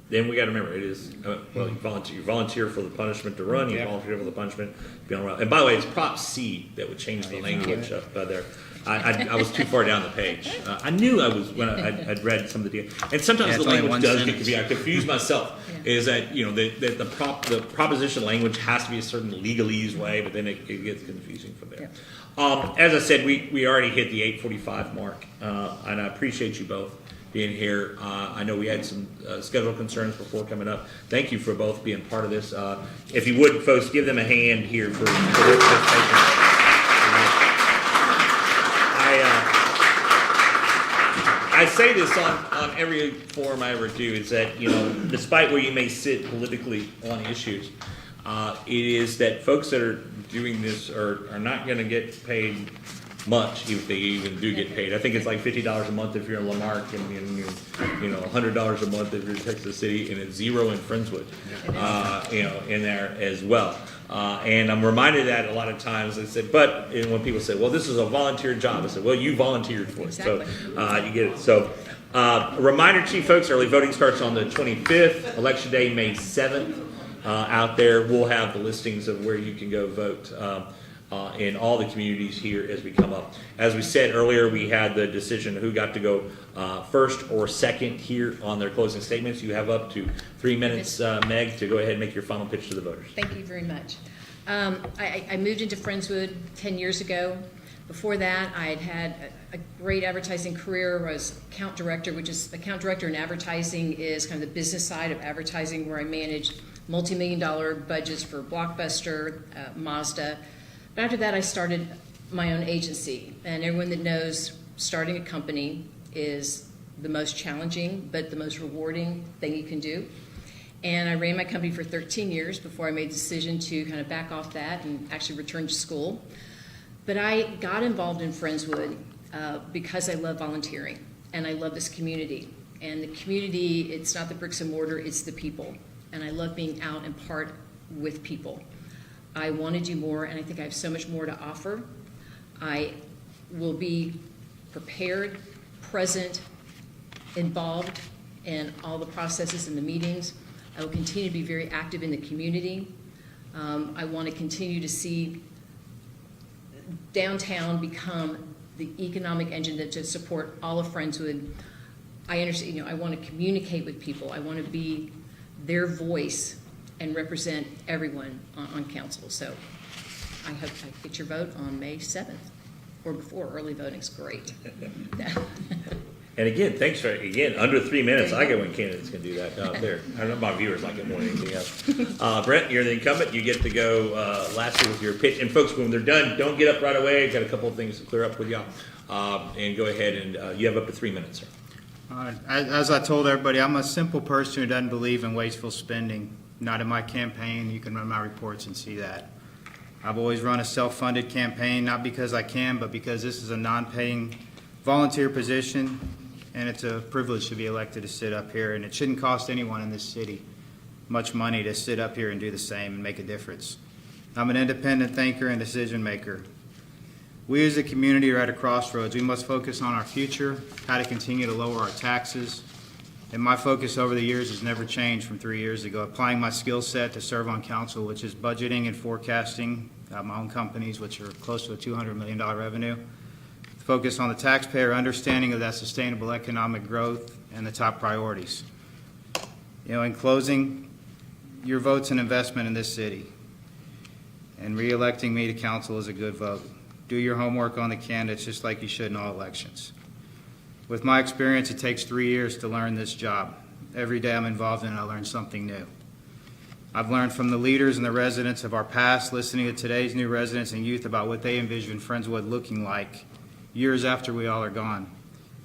Then we got to remember, it is, you volunteer for the punishment to run, you volunteer for the punishment to be on the run. And by the way, it's Prop C that would change the language up there. I was too far down the page. I knew I was when I'd read some of the deal. And sometimes the language does get to be, I confuse myself, is that, the proposition language has to be a certain legalese way, but then it gets confusing from there. As I said, we already hit the 8:45 mark, and I appreciate you both being here. I know we had some schedule concerns before coming up. Thank you for both being part of this. If you would, folks, give them a hand here for their participation. I say this on every forum I ever do, is that, despite where you may sit politically on issues, it is that folks that are doing this are not going to get paid much, if they even do get paid. I think it's like $50 a month if you're in Lamarck, and $100 a month if you're in Texas City, and it's $0 in Friendswood, in there as well. And I'm reminded of that a lot of times. I said, but when people say, well, this is a volunteer job, I said, well, you volunteered for it. Exactly. So you get it. So a reminder to you folks, early voting starts on the 25th, Election Day, May 7th. Out there, we'll have the listings of where you can go vote in all the communities here as we come up. As we said earlier, we had the decision who got to go first or second here on their closing statements. You have up to 3 minutes, Meg, to go ahead and make your final pitch to the voters. Thank you very much. I moved into Friendswood 10 years ago. Before that, I had a great advertising career. I was account director, account director in advertising is kind of the business side of advertising, where I managed multi-million-dollar budgets for Blockbuster, Mazda. But after that, I started my own agency. And everyone that knows starting a company is the most challenging but the most rewarding thing you can do. And I ran my company for 13 years before I made the decision to kind of back off that and actually return to school. But I got involved in Friendswood because I love volunteering and I love this community. And the community, it's not the bricks and mortar, it's the people. And I love being out and part with people. I want to do more, and I think I have so much more to offer. I will be prepared, present, involved in all the processes and the meetings. I will continue to be very active in the community. I want to continue to see downtown become the economic engine that to support all of Friendswood. I understand, I want to communicate with people. I want to be their voice and represent everyone on council. So I hope I get your vote on May 7th or before. Early voting's great. And again, thanks for, under 3 minutes. I get when candidates can do that out there. I know my viewers like it more than anything else. Brent, you're the incumbent. You get to go lastly with your pitch. And folks, when they're done, don't get up right away. I've got a couple of things to clear up with y'all. And go ahead and you have up to 3 minutes, sir. As I told everybody, I'm a simple person who doesn't believe in wasteful spending. Not in my campaign. You can run my reports and see that. I've always run a self-funded campaign, not because I can, but because this is a non-paying volunteer position, and it's a privilege to be elected to sit up here, and it shouldn't cost anyone in this city much money to sit up here and do the same and make a difference. I'm an independent thinker and decision maker. We as a community are at a crossroads. We must focus on our future, how to continue to lower our taxes. And my focus over the years has never changed from 3 years ago, applying my skill set to serve on council, which is budgeting and forecasting, my own companies, which are close to a $200 million revenue. focus on the taxpayer understanding of that sustainable economic growth and the top priorities. In closing, your vote's an investment in this city, and re-electing me to council is a good vote. Do your homework on the candidates just like you should in all elections. With my experience, it takes 3 years to learn this job. Every day I'm involved in it, I learn something new. I've learned from the leaders and the residents of our past, listening to today's new residents and youth about what they envision Friendswood looking like years after we all are gone.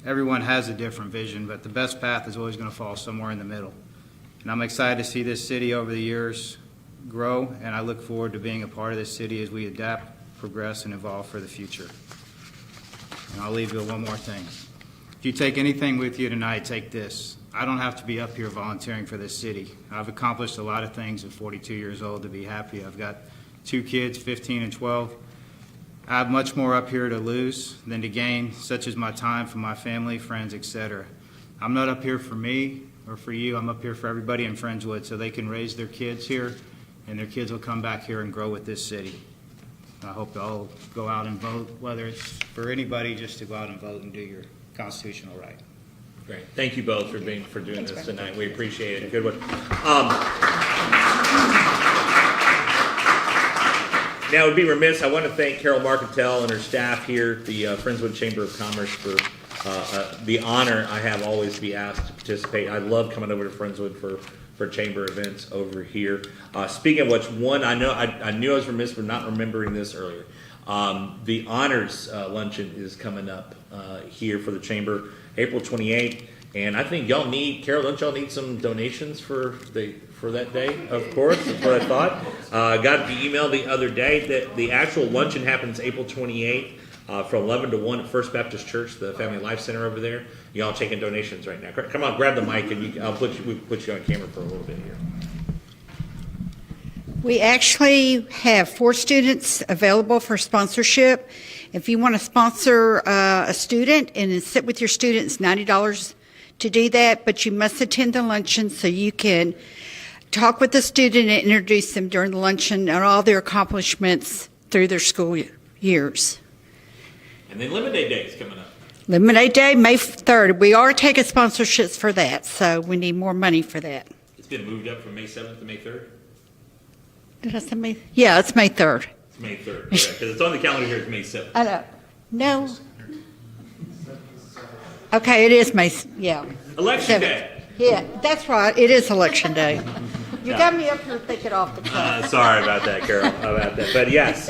Everyone has a different vision, but the best path is always going to fall somewhere in the middle. And I'm excited to see this city over the years grow, and I look forward to being a part of this city as we adapt, progress, and evolve for the future. And I'll leave you with one more thing. If you take anything with you tonight, take this. I don't have to be up here volunteering for this city. I've accomplished a lot of things at 42 years old to be happy. I've got 2 kids, 15 and 12. I have much more up here to lose than to gain, such as my time from my family, friends, etc. I'm not up here for me or for you. I'm up here for everybody in Friendswood so they can raise their kids here and their kids will come back here and grow with this city. I hope y'all go out and vote, whether it's for anybody, just to go out and vote and do your constitutional right. Great. Thank you both for doing this tonight. We appreciate it. Good one. Now, it would be remiss. I want to thank Carol Marcantel and her staff here at the Friendswood Chamber of Commerce for the honor I have always to be asked to participate. I love coming over to Friendswood for chamber events over here. Speaking of which, one, I knew I was remiss for not remembering this earlier. The honors luncheon is coming up here for the chamber, April 28th, and I think y'all need, Carol, don't y'all need some donations for that day? Of course, that's what I thought. I got the email the other day that the actual luncheon happens April 28th from 11 to 1 at First Baptist Church, the Family Life Center over there. Y'all taking donations right now. Come on, grab the mic, and we'll put you on camera for a little bit here. We actually have 4 students available for sponsorship. If you want to sponsor a student and sit with your student, it's $90 to do that, but you must attend the luncheon so you can talk with the student and introduce them during the luncheon and all their accomplishments through their school years. And then Lemonade Day is coming up. Lemonade Day, May 3rd. We are taking sponsorships for that, so we need more money for that. It's been moved up from May 7th to May 3rd? Did I say May? Yeah, it's May 3rd. It's May 3rd, because it's on the calendar here, it's May 7th. I know. No. Okay, it is May, yeah. Election 7th. Day. Yeah, that's right. It is Election Day. You got me up here thinking off the cuff. Sorry about that, Carol, about that. But yes,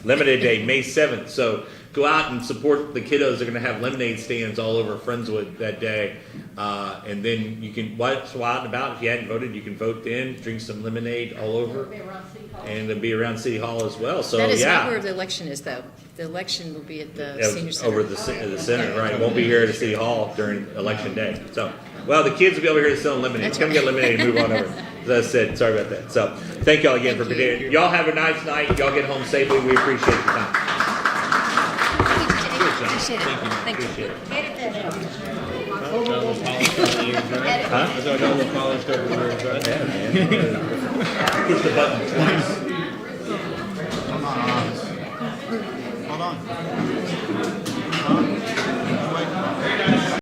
Lemonade Day, May 7th. So go out and support the kiddos. They're going to have lemonade stands all over Friendswood that day. And then you can go out and about. If you hadn't voted, you can vote then, drink some lemonade all over. And it'll be around City Hall as well. So That is yeah. not where the election is, though. The election will be at the Yeah, senior center. over the center, right? It won't be here at City Hall during Election Day. So, well, the kids will be over here selling lemonade. That's Come right. get lemonade and move on over. As I said, sorry about that. So, thank y'all again for being here. Y'all have a nice night. Y'all get home safely. We appreciate your time. Appreciate it. Thank you. Appreciate it. I thought y'all were polished over here. Yeah, man. Push the button twice. Hold on.